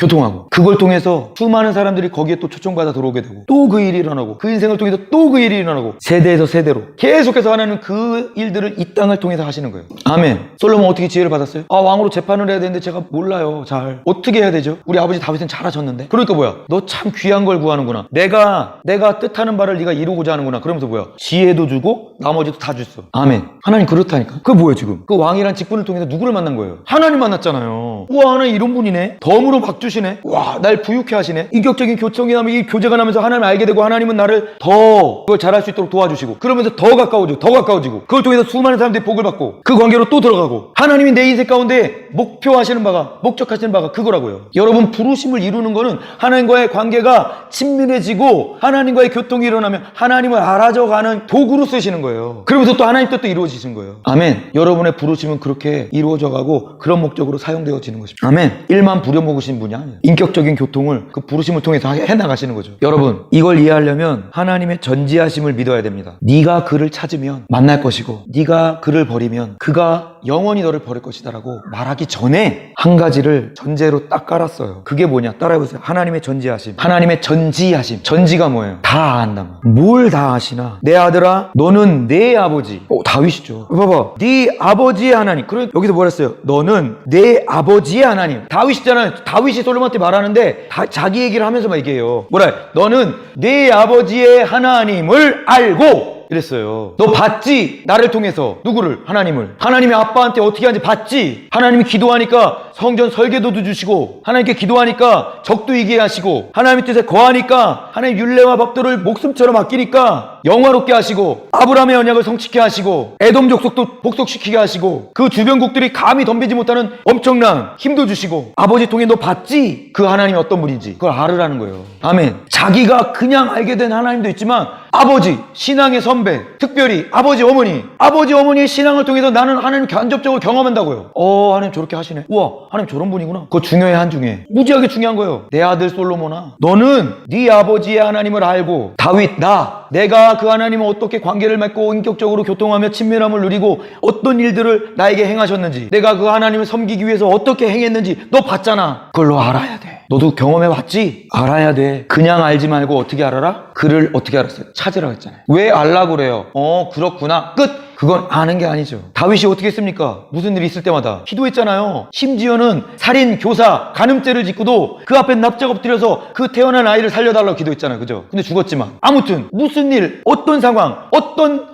교통하고, 그걸 통해서 수많은 사람들이 거기에 또 초청받아 들어오게 되고, 또 그 일이 일어나고, 그 인생을 통해서 또 그 일이 일어나고, 세대에서 세대로 계속해서 하나님은 그 일들을 이 땅을 통해서 하시는 거예요. 아멘. 솔로몬 어떻게 지혜를 받았어요? 왕으로 재판을 해야 되는데 제가 몰라요. 잘 어떻게 해야 되죠? 우리 아버지 다윗은 잘하셨는데. 그러니까 뭐야, 너 참 귀한 걸 구하는구나. 내가 뜻하는 바를 네가 이루고자 하는구나. 그러면서 뭐야, 지혜도 주고 나머지도 다 줬어. 아멘. 하나님 그렇다니까. 그게 뭐예요 지금? 그 왕이란 직분을 통해서 누구를 만난 거예요? 하나님 만났잖아요. 우와, 하나님 이런 분이네. 덤으로 막 주시네. 와, 날 부유케 하시네. 인격적인 교청이 나면 이 교제가 나면서 하나님을 알게 되고, 하나님은 나를 더 그걸 잘할 수 있도록 도와주시고, 그러면서 더 가까워지고 그걸 통해서 수많은 사람들이 복을 받고, 그 관계로 또 들어가고, 하나님이 내 인생 가운데 목표하시는 바가, 목적하시는 바가 그거라고요. 여러분, 부르심을 이루는 거는 하나님과의 관계가 친밀해지고 하나님과의 교통이 일어나면 하나님을 알아져가는 도구로 쓰시는 거예요. 그러면서 또 하나님 뜻도 이루어지신 거예요. 아멘. 여러분의 부르심은 그렇게 이루어져가고 그런 목적으로 사용되어지는 것입니다. 아멘. 일만 부려먹으신 분이 아니에요. 인격적인 교통을 그 부르심을 통해서 해나가시는 거죠. 여러분, 이걸 이해하려면 하나님의 전지하심을 믿어야 됩니다. 네가 그를 찾으면 만날 것이고, 네가 그를 버리면 그가 영원히 너를 버릴 것이다라고 말하기 전에 한 가지를 전제로 딱 깔았어요. 그게 뭐냐? 따라해보세요. 하나님의 전지하심. 하나님의 전지하심. 전지가 뭐예요? 다 안다. 뭘 다 아시나? 내 아들아, 너는 내 아버지. 다윗이죠. 봐봐, 네 아버지의 하나님. 그래, 여기서 뭐라 했어요? 너는 내 아버지의 하나님. 다윗이잖아요. 다윗이 솔로몬한테 말하는데 자기 얘기를 하면서 얘기해요. 뭐라 해? 너는 내 아버지의 하나님을 알고 이랬어요. 너 봤지? 나를 통해서. 누구를? 하나님을. 하나님이 아빠한테 어떻게 하는지 봤지? 하나님이 기도하니까 성전 설계도도 주시고, 하나님께 기도하니까 적도 이기게 하시고, 하나님의 뜻에 거하니까 하나님 율례와 법도를 목숨처럼 아끼니까 영화롭게 하시고, 아브라함의 언약을 성취케 하시고, 에돔 족속도 복속시키게 하시고, 그 주변국들이 감히 덤비지 못하는 엄청난 힘도 주시고, 아버지 통해 너 봤지? 그 하나님이 어떤 분인지 그걸 알으라는 거예요. 아멘. 자기가 그냥 알게 된 하나님도 있지만, 아버지, 신앙의 선배, 특별히 아버지, 어머니의 신앙을 통해서 나는 하나님 간접적으로 경험한다고요. 하나님 저렇게 하시네. 우와, 하나님 저런 분이구나. 그거 중요해, 한중에. 무지하게 중요한 거예요. 내 아들 솔로몬아, 너는 네 아버지의 하나님을 알고, 다윗, 내가 그 하나님을 어떻게 관계를 맺고 인격적으로 교통하며 친밀함을 누리고 어떤 일들을 나에게 행하셨는지, 내가 그 하나님을 섬기기 위해서 어떻게 행했는지 너 봤잖아. 그걸 너 알아야 돼. 너도 경험해봤지? 알아야 돼. 그냥 알지 말고 어떻게 알아라? 그를 어떻게 알았어요? 찾으라고 했잖아요. 왜 알라고 그래요? 그렇구나. 끝! 그건 아는 게 아니죠. 다윗이 어떻게 했습니까? 무슨 일이 있을 때마다 기도했잖아요. 심지어는 살인, 교사, 간음죄를 짓고도 그 앞에 납작 엎드려서 그 태어난 아이를 살려달라고 기도했잖아요. 그죠? 근데 죽었지만, 아무튼 무슨 일, 어떤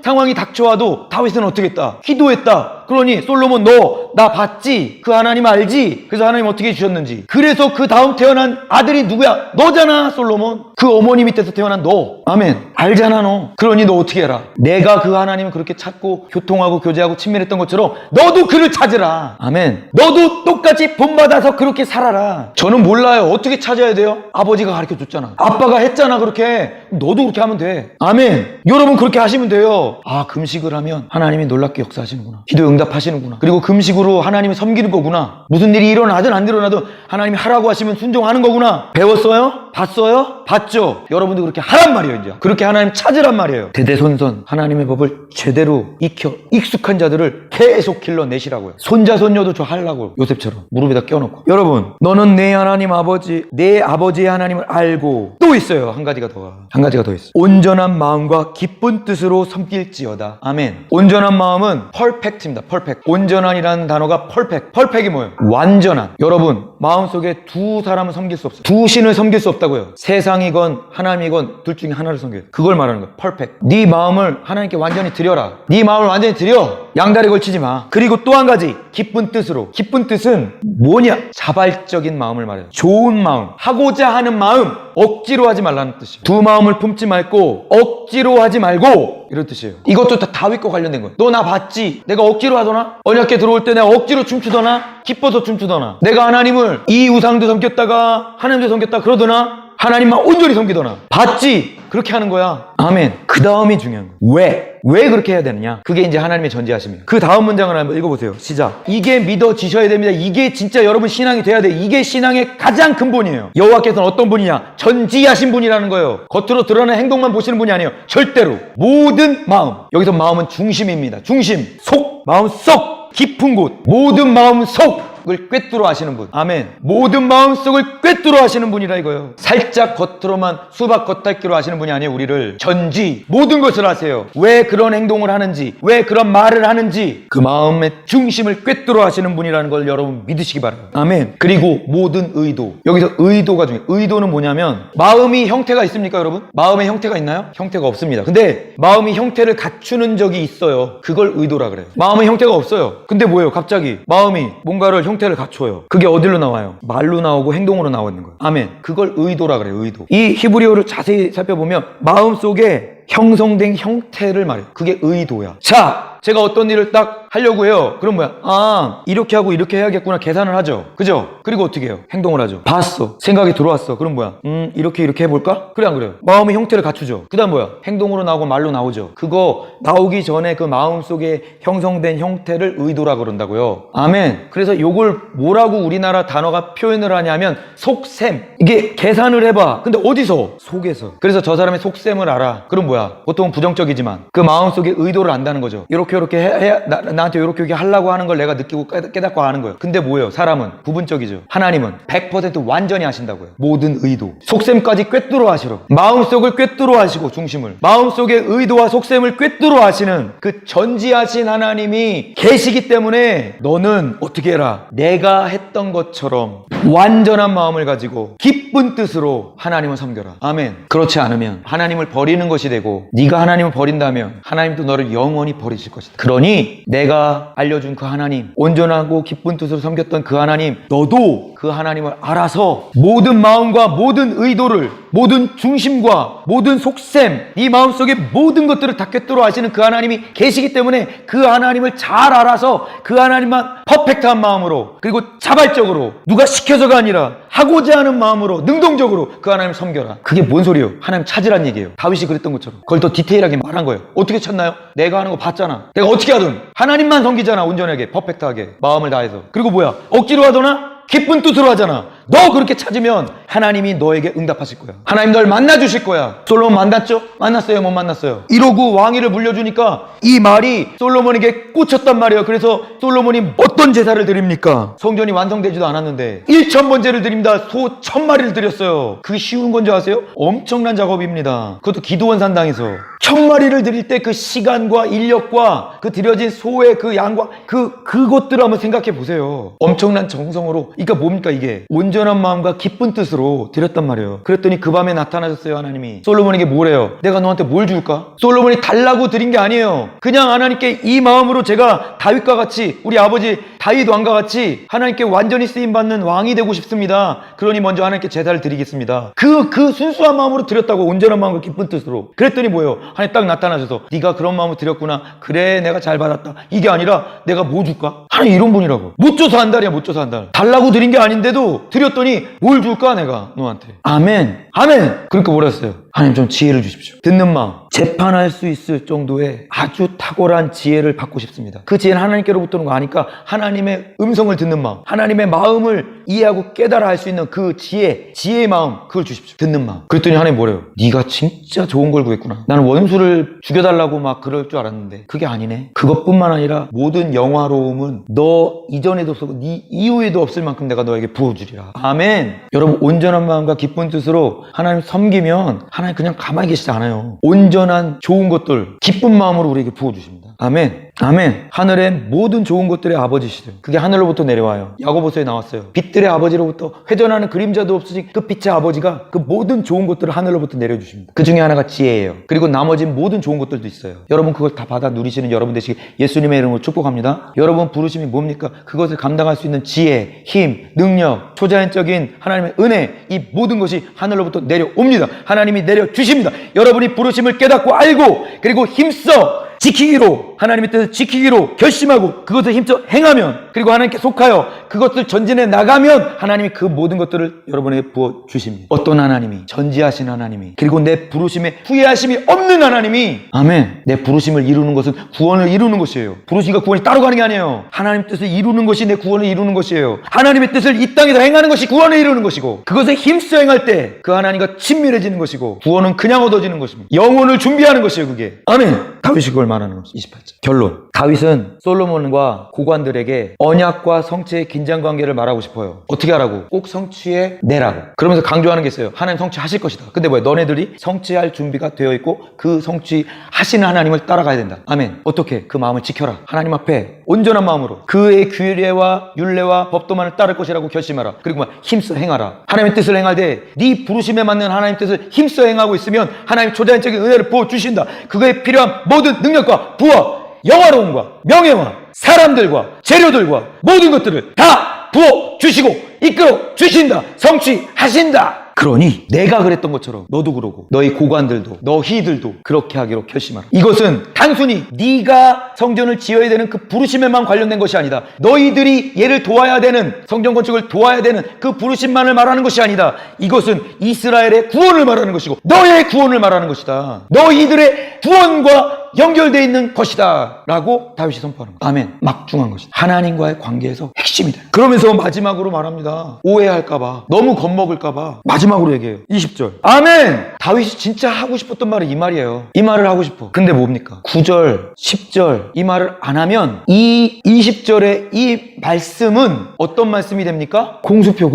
상황이 닥쳐와도 다윗은 어떻게 했다? 기도했다. 그러니 솔로몬, 너 나 봤지? 그 하나님 알지? 그래서 하나님 어떻게 해주셨는지. 그래서 그 다음 태어난 아들이 누구야? 너잖아, 솔로몬. 그 어머니 밑에서 태어난 너. 아멘. 알잖아, 너. 그러니 너 어떻게 해라? 내가 그 하나님을 그렇게 찾고 교통하고 교제하고 친밀했던 것처럼 너도 그를 찾으라. 아멘. 너도 똑같이 본받아서 그렇게 살아라. 저는 몰라요. 어떻게 찾아야 돼요? 아버지가 가르쳐줬잖아. 아빠가 했잖아, 그렇게. 너도 그렇게 하면 돼. 아멘. 여러분 그렇게 하시면 돼요. 금식을 하면 하나님이 놀랍게 역사하시는구나. 기도 응답하시는구나. 그리고 금식으로 하나님을 섬기는 거구나. 무슨 일이 일어나든 안 일어나든 하나님이 하라고 하시면 순종하는 거구나. 배웠어요? 봤어요? 봤죠? 여러분도 그렇게 하란 말이에요. 이제 그렇게 하나님 찾으란 말이에요. 대대손손 하나님의 법을 제대로 익혀 익숙한 자들을 계속 길러내시라고요. 손자 손녀도 저 하려고, 요셉처럼 무릎에다 껴놓고. 여러분, 너는 내 하나님 아버지, 내 아버지의 하나님을 알고, 또 있어요. 한 가지가 더 있어. 온전한 마음과 기쁜 뜻으로 섬길지어다. 아멘. 온전한 마음은 퍼펙트입니다. 퍼펙트. 온전한이라는 단어가 퍼펙트. 이 뭐예요? 완전한. 여러분, 마음속에 두 사람을 섬길 수 없어요. 두 신을 섬길 수 없다고요. 세상이건 하나님이건 둘 중에 하나를 섬겨요. 그걸 말하는 거예요. 퍼펙트. 네 마음을 하나님께 완전히 드려라. 네 마음을 완전히 드려. 양다리 걸치지 마. 그리고 또 한 가지, 기쁜 뜻으로. 기쁜 뜻은 뭐냐? 자발적인 마음을 말해요. 좋은 마음, 하고자 하는 마음, 억지로 하지 말라는 뜻이에요. 두 마음을 품지 말고 억지로 하지 말고, 이런 뜻이에요. 이것도 다 다윗과 관련된 거예요. 너 나 봤지? 내가 억지로 하더나? 언약궤 들어올 때 내가 억지로 춤추더나? 기뻐서 춤추더나? 내가 하나님을 이 우상도 섬겼다가 하나님도 섬겼다 그러더나? 하나님만 온전히 섬기더나? 봤지? 그렇게 하는 거야. 아멘. 그 다음이 중요한 거예요. 왜 그렇게 해야 되느냐? 그게 이제 하나님의 전지하심이에요. 그 다음 문장을 한번 읽어보세요. 시작. 이게 믿어지셔야 됩니다. 이게 진짜 여러분 신앙이 돼야 돼. 이게 신앙의 가장 근본이에요. 여호와께서는 어떤 분이냐? 전지하신 분이라는 거예요. 겉으로 드러나는 행동만 보시는 분이 아니에요. 절대로. 모든 마음. 여기서 마음은 중심입니다. 중심. 속. 마음 속. 깊은 곳. 모든 마음 속. 마음속을 꿰뚫어 하시는 분. 아멘. 모든 마음속을 꿰뚫어 하시는 분이라 이거예요. 살짝 겉으로만 수박 겉핥기로 하시는 분이 아니에요. 우리를 전지 모든 것을 아세요. 왜 그런 행동을 하는지, 왜 그런 말을 하는지 그 마음의 중심을 꿰뚫어 하시는 분이라는 걸 여러분 믿으시기 바라요. 아멘. 그리고 모든 의도. 여기서 의도가 중요해요. 의도는 뭐냐면 마음이 형태가 있습니까 여러분? 마음의 형태가 있나요? 형태가 없습니다. 근데 마음이 형태를 갖추는 적이 있어요. 그걸 의도라 그래요. 마음의 형태가 없어요. 근데 뭐예요? 갑자기 마음이 뭔가를 형태를 갖춰요. 그게 어디로 나와요? 말로 나오고 행동으로 나오는 거예요. 아멘. 그걸 의도라 그래요. 의도. 이 히브리어를 자세히 살펴보면 마음속에 형성된 형태를 말해요. 그게 의도야. 자, 제가 어떤 일을 딱 하려고 해요. 그럼 뭐야? 아, 이렇게 하고 이렇게 해야겠구나. 계산을 하죠. 그죠? 그리고 어떻게 해요? 행동을 하죠. 봤어. 생각이 들어왔어. 그럼 뭐야? 이렇게 해볼까? 그래 안 그래요? 마음의 형태를 갖추죠. 그 다음 뭐야? 행동으로 나오고 말로 나오죠. 그거 나오기 전에 그 마음속에 형성된 형태를 의도라 그런다고요. 아멘. 그래서 요걸 뭐라고 우리나라 단어가 표현을 하냐면 속셈. 이게 계산을 해봐. 근데 어디서? 속에서. 그래서 저 사람의 속셈을 알아. 그럼 뭐야? 보통은 부정적이지만 그 마음속에 의도를 안다는 거죠. 이렇게 해야 나한테 이렇게 하려고 하는 걸 내가 느끼고 깨닫고 하는 거예요. 근데 뭐예요? 사람은 부분적이죠. 하나님은 100% 완전히 하신다고요. 모든 의도 속셈까지 꿰뚫어 하시러 마음속을 꿰뚫어 하시고 중심을 마음속의 의도와 속셈을 꿰뚫어 하시는 그 전지하신 하나님이 계시기 때문에 너는 어떻게 해라? 내가 했던 것처럼 완전한 마음을 가지고 기쁜 뜻으로 하나님을 섬겨라. 아멘. 그렇지 않으면 하나님을 버리는 것이 되고 네가 하나님을 버린다면 하나님도 너를 영원히 버리실 것이다. 그러니 내가 알려준 그 하나님, 온전하고 기쁜 뜻으로 섬겼던 그 하나님, 너도 그 하나님을 알아서 모든 마음과 모든 의도를, 모든 중심과 모든 속셈, 네 마음속에 모든 것들을 다 꿰뚫어 하시는 그 하나님이 계시기 때문에 그 하나님을 잘 알아서 그 하나님만 퍼펙트한 마음으로, 그리고 자발적으로, 누가 시켜서가 아니라 하고자 하는 마음으로 능동적으로 그 하나님을 섬겨라. 그게 뭔 소리예요? 하나님 찾으란 얘기예요. 다윗이 그랬던 것처럼. 그걸 더 디테일하게 말한 거예요. 어떻게 찾나요? 내가 하는 거 봤잖아. 내가 어떻게 하든 하나님만 섬기잖아. 온전하게, 퍼펙트하게, 마음을 다해서. 그리고 뭐야? 억지로 하거나 기쁜 뜻으로 하잖아. 너 그렇게 찾으면 하나님이 너에게 응답하실 거야. 하나님 널 만나주실 거야. 솔로몬 만났죠? 만났어요? 못 만났어요? 이러고 왕위를 물려주니까 이 말이 솔로몬에게 꽂혔단 말이에요. 그래서 솔로몬이 어떤 제사를 드립니까? 성전이 완성되지도 않았는데 1000번제를 드립니다. 소 1000마리를 드렸어요. 그게 쉬운 건지 아세요? 엄청난 작업입니다. 그것도 기도원 산당에서 1000마리를 드릴 때 그 시간과 인력과 그 드려진 소의 그 양과 그것들을 한번 생각해 보세요. 엄청난 정성으로. 그러니까 뭡니까 이게? 온전한 마음과 기쁜 뜻으로 드렸단 말이에요. 그랬더니 그 밤에 나타나셨어요. 하나님이 솔로몬에게 뭐래요? 내가 너한테 뭘 줄까? 솔로몬이 달라고 드린 게 아니에요. 그냥 하나님께 이 마음으로 제가 다윗과 같이, 우리 아버지 다윗 왕과 같이 하나님께 완전히 쓰임받는 왕이 되고 싶습니다. 그러니 먼저 하나님께 제사를 드리겠습니다. 그 순수한 마음으로 드렸다고. 온전한 마음과 기쁜 뜻으로. 그랬더니 뭐예요? 하나님 딱 나타나셔서 네가 그런 마음으로 드렸구나. 그래, 내가 잘 받았다. 이게 아니라 내가 뭐 줄까? 하나님 이런 분이라고. 못 줘서 한 달이야. 못 줘서 한 달. 달라고 드린 게 아닌데도 드렸더니 뭘 줄까 내가 너한테. 아멘. 아멘. 그러니까 뭐라 했어요? 하나님 좀 지혜를 주십시오. 듣는 마음, 재판할 수 있을 정도의 아주 탁월한 지혜를 받고 싶습니다. 그 지혜는 하나님께로부터 오는 거 아니까 하나님의 음성을 듣는 마음, 하나님의 마음을 이해하고 깨달아 할 수 있는 그 지혜의 마음, 그걸 주십시오. 듣는 마음. 그랬더니 하나님 뭐래요? 네가 진짜 좋은 걸 구했구나. 나는 원수를 죽여달라고 막 그럴 줄 알았는데 그게 아니네. 그것뿐만 아니라 모든 영화로움은 너 이전에도 없었고 네 이후에도 없을 만큼 내가 너에게 부어주리라. 아멘. 여러분, 온전한 마음과 기쁜 뜻으로 하나님 섬기면 하나님 그냥 가만히 계시지 않아요. 온전한 좋은 것들, 기쁜 마음으로 우리에게 부어주십니다. 아멘. 아멘. 하늘의 모든 좋은 것들의 아버지시죠. 그게 하늘로부터 내려와요. 야고보서에 나왔어요. 빛들의 아버지로부터 회전하는 그림자도 없으신 그 빛의 아버지가 그 모든 좋은 것들을 하늘로부터 내려주십니다. 그 중에 하나가 지혜예요. 그리고 나머지 모든 좋은 것들도 있어요. 여러분 그걸 다 받아 누리시는 여러분 되시기 예수님의 이름으로 축복합니다. 여러분 부르심이 뭡니까? 그것을 감당할 수 있는 지혜, 힘, 능력, 초자연적인 하나님의 은혜, 이 모든 것이 하늘로부터 내려옵니다. 하나님이 내려주십니다. 여러분이 부르심을 깨닫고 알고 그리고 힘써 지키기로, 하나님의 뜻을 지키기로 결심하고 그것을 힘써 행하면, 그리고 하나님께 속하여 그것을 전진해 나가면 하나님이 그 모든 것들을 여러분에게 부어주십니다. 어떤 하나님이? 전지하신 하나님이, 그리고 내 부르심에 후회하심이 없는 하나님이, 아멘. 내 부르심을 이루는 것은 구원을 이루는 것이에요. 부르심과 구원이 따로 가는 게 아니에요. 하나님 뜻을 이루는 것이 내 구원을 이루는 것이에요. 하나님의 뜻을 이 땅에서 행하는 것이 구원을 이루는 것이고, 그것에 힘써 행할 때 그 하나님과 친밀해지는 것이고, 구원은 그냥 얻어지는 것입니다. 영혼을 준비하는 것이에요. 그게. 아멘. 다윗이 그걸 말하는 것입니다. 28절. 결론. 다윗은 솔로몬과 고관들에게 언약과 성취의 긴장관계를 말하고 싶어요. 어떻게 하라고? 꼭 성취해 내라고. 그러면서 강조하는 게 있어요. 하나님 성취하실 것이다. 근데 뭐야? 너네들이 성취할 준비가 되어 있고 그 성취하시는 하나님을 따라가야 된다. 아멘. 어떻게? 그 마음을 지켜라. 하나님 앞에 온전한 마음으로 그의 규례와 율례와 법도만을 따를 것이라고 결심하라. 그리고 힘써 행하라. 하나님의 뜻을 행할 때 네 부르심에 맞는 하나님의 뜻을 힘써 행하고 있으면 하나님 초자연적인 은혜를 부어주신다. 그거에 필요한 모든 능력과 부와 영화로움과 명예와 사람들과 재료들과 모든 것들을 다 부어주시고 이끌어 주신다. 성취하신다. 그러니 내가 그랬던 것처럼 너도 그러고 너희 고관들도 너희들도 그렇게 하기로 결심하라. 이것은 단순히 네가 성전을 지어야 되는 그 부르심에만 관련된 것이 아니다. 너희들이 얘를 도와야 되는, 성전 건축을 도와야 되는 그 부르심만을 말하는 것이 아니다. 이것은 이스라엘의 구원을 말하는 것이고 너의 구원을 말하는 것이다. 너희들의 구원과 연결되어 있는 것이다 라고 다윗이 선포하는 거예요. 아멘. 막중한 것이다. 하나님과의 관계에서 핵심이다. 그러면서 마지막으로 말합니다. 오해할까봐, 너무 겁먹을까봐 마지막으로 얘기해요. 20절. 아멘. 다윗이 진짜 하고 싶었던 말은 이 말이에요. 이 말을 하고 싶어. 근데 뭡니까? 9절 10절 이 말을 안 하면 이 20절의 이 말씀은 어떤 말씀이 됩니까? 공수표.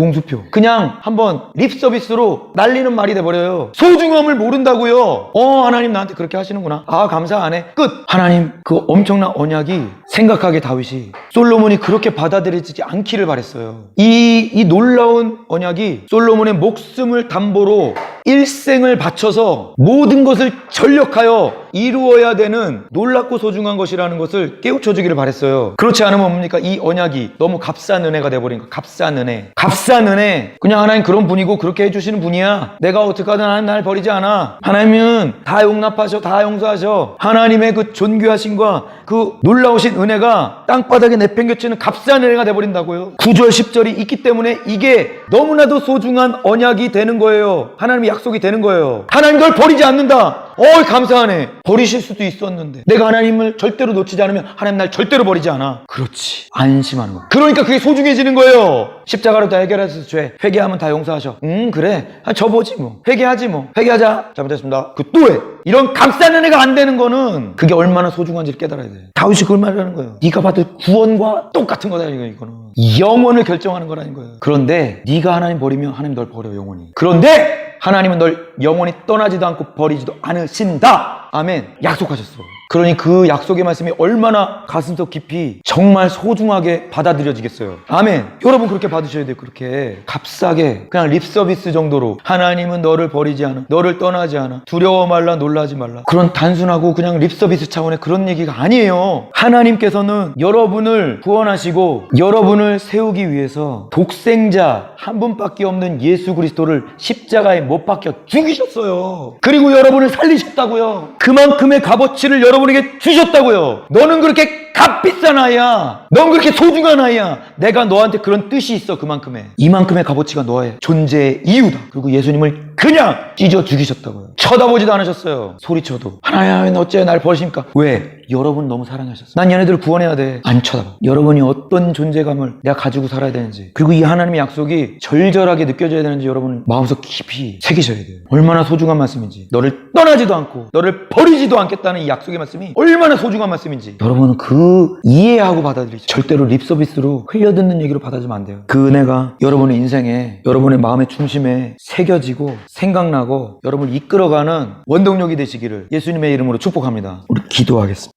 그냥 한번 립 서비스로 날리는 말이 돼버려요. 소중함을 모른다고요. 하나님 나한테 그렇게 하시는구나. 아, 감사 안 해. 끝. 하나님 그 엄청난 언약이 생각하게 다윗이 솔로몬이 그렇게 받아들이지 않기를 바랬어요. 이 놀라운 언약이 솔로몬의 목숨을 담보로 일생을 바쳐서 모든 것을 전력하여 이루어야 되는 놀랍고 소중한 것이라는 것을 깨우쳐주기를 바랬어요. 그렇지 않으면 뭡니까? 이 언약이 너무 값싼 은혜가 돼버린 거. 값싼 은혜. 그냥 하나님 그런 분이고 그렇게 해주시는 분이야. 내가 어떻게든 하나님 날 버리지 않아. 하나님은 다 용납하셔, 다 용서하셔. 하나님의 그 존귀하심과 그 놀라우신 은혜가 땅바닥에 내팽겨치는 값싼 은혜가 돼버린다고요. 9절 10절이 있기 때문에 이게 너무나도 소중한 언약이 되는 거예요. 하나님의 약속이 되는 거예요. 하나님 널 버리지 않는다. 감사하네. 버리실 수도 있었는데 내가 하나님을 절대로 놓치지 않으면 하나님 날 절대로 버리지 않아. 그렇지. 안심하는 거. 그러니까 그게 소중해지는 거예요. 십자가로 다 해결해서 죄 회개하면 다 용서하셔. 그래. 저보지 뭐. 회개하지 뭐. 회개하자. 잘못했습니다. 그 또 해. 이런 값싼 은혜가 안 되는 거는 그게 얼마나 소중한지를 깨달아야 돼. 다윗이 그걸 말하는 거예요. 네가 받을 구원과 똑같은 거다 이거는. 영원을 결정하는 거라는 거예요. 그런데 네가 하나님 버리면 하나님 널 버려 영원히. 그런데 하나님은 널 영원히 떠나지도 않고 버리지도 않으신다. 아멘. 약속하셨어. 그러니 그 약속의 말씀이 얼마나 가슴속 깊이 정말 소중하게 받아들여지겠어요. 아멘. 여러분 그렇게 받으셔야 돼요. 그렇게 값싸게 그냥 립서비스 정도로 하나님은 너를 버리지 않아, 너를 떠나지 않아, 두려워 말라, 놀라지 말라, 그런 단순하고 그냥 립서비스 차원의 그런 얘기가 아니에요. 하나님께서는 여러분을 구원하시고 여러분을 세우기 위해서 독생자 한 분밖에 없는 예수 그리스도를 십자가에 못 박혀 죽이셨어요. 그리고 여러분을 살리셨다고요. 그만큼의 값어치를 여러분에게 주셨다고요. 너는 그렇게 값비싼 아이야. 넌 그렇게 소중한 아이야. 내가 너한테 그런 뜻이 있어. 그만큼의. 이만큼의 값어치가 너의 존재의 이유다. 그리고 예수님을 그냥 찢어 죽이셨다고요. 쳐다보지도 않으셨어요. 소리쳐도. 하나님 어째 날 버리십니까? 왜? 여러분 너무 사랑하셨어. 난 얘네들을 구원해야 돼. 안 쳐다봐. 여러분이 어떤 존재감을 내가 가지고 살아야 되는지, 그리고 이 하나님의 약속이 절절하게 느껴져야 되는지 여러분 마음속 깊이 새기셔야 돼요. 얼마나 소중한 말씀인지. 너를 떠나지도 않고 너를 버리지도 않겠다는 이 약속의 말씀이 얼마나 소중한 말씀인지 여러분은 그 이해하고 받아들이죠. 절대로 립서비스로 흘려듣는 얘기로 받아주면 안 돼요. 그 은혜가 여러분의 인생에, 여러분의 마음의 중심에 새겨지고 생각나고 여러분을 이끌어가는 원동력이 되시기를 예수님의 이름으로 축복합니다. 우리 기도하겠습니다.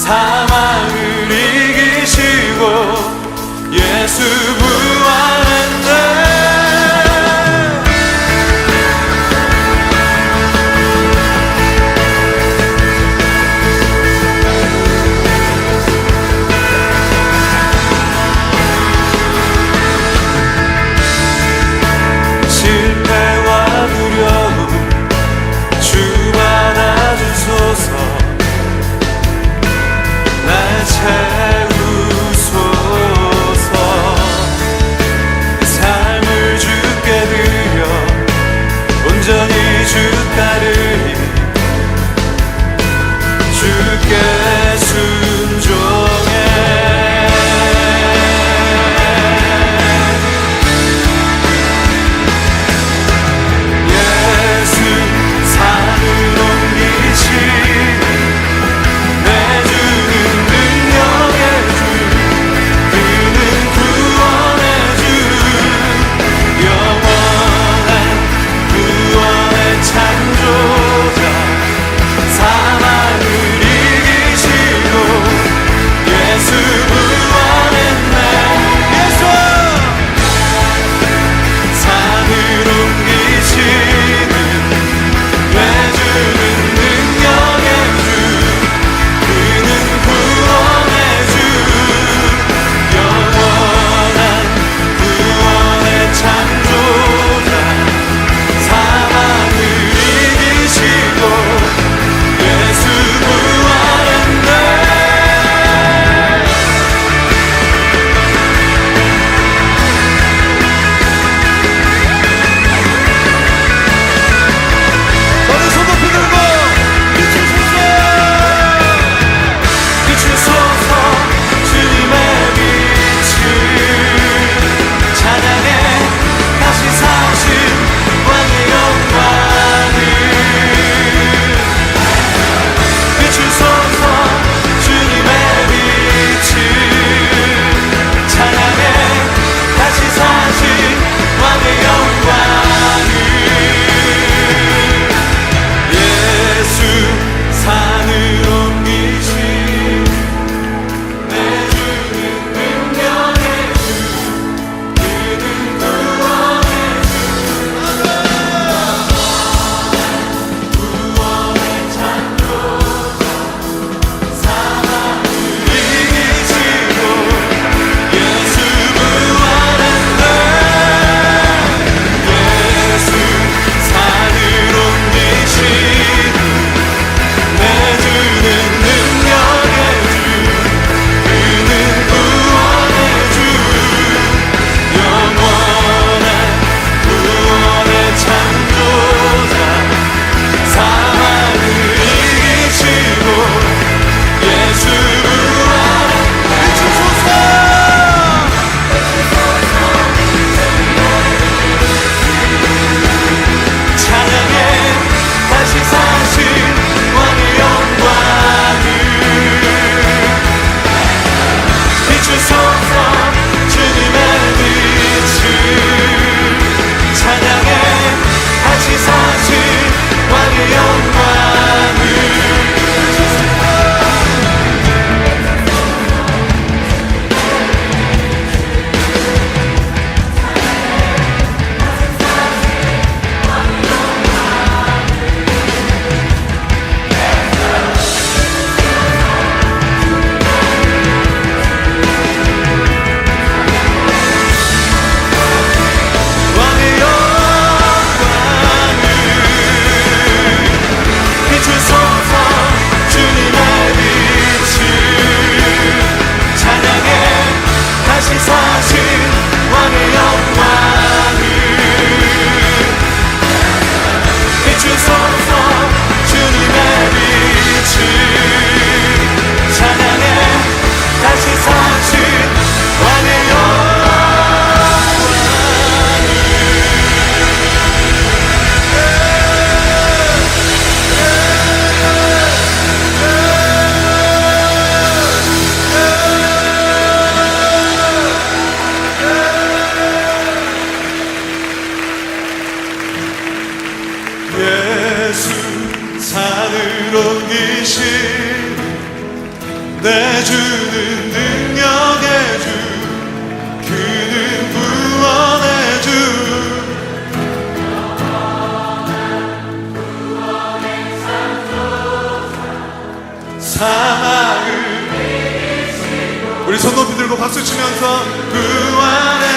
사망을 이기시고 예수 부활했네. 실패와 두려움 주 받아주소서. 내 주는 능력의 주, 그는 구원의 주. 사망을 우리 손 높이 들고 박수 치면서 구원의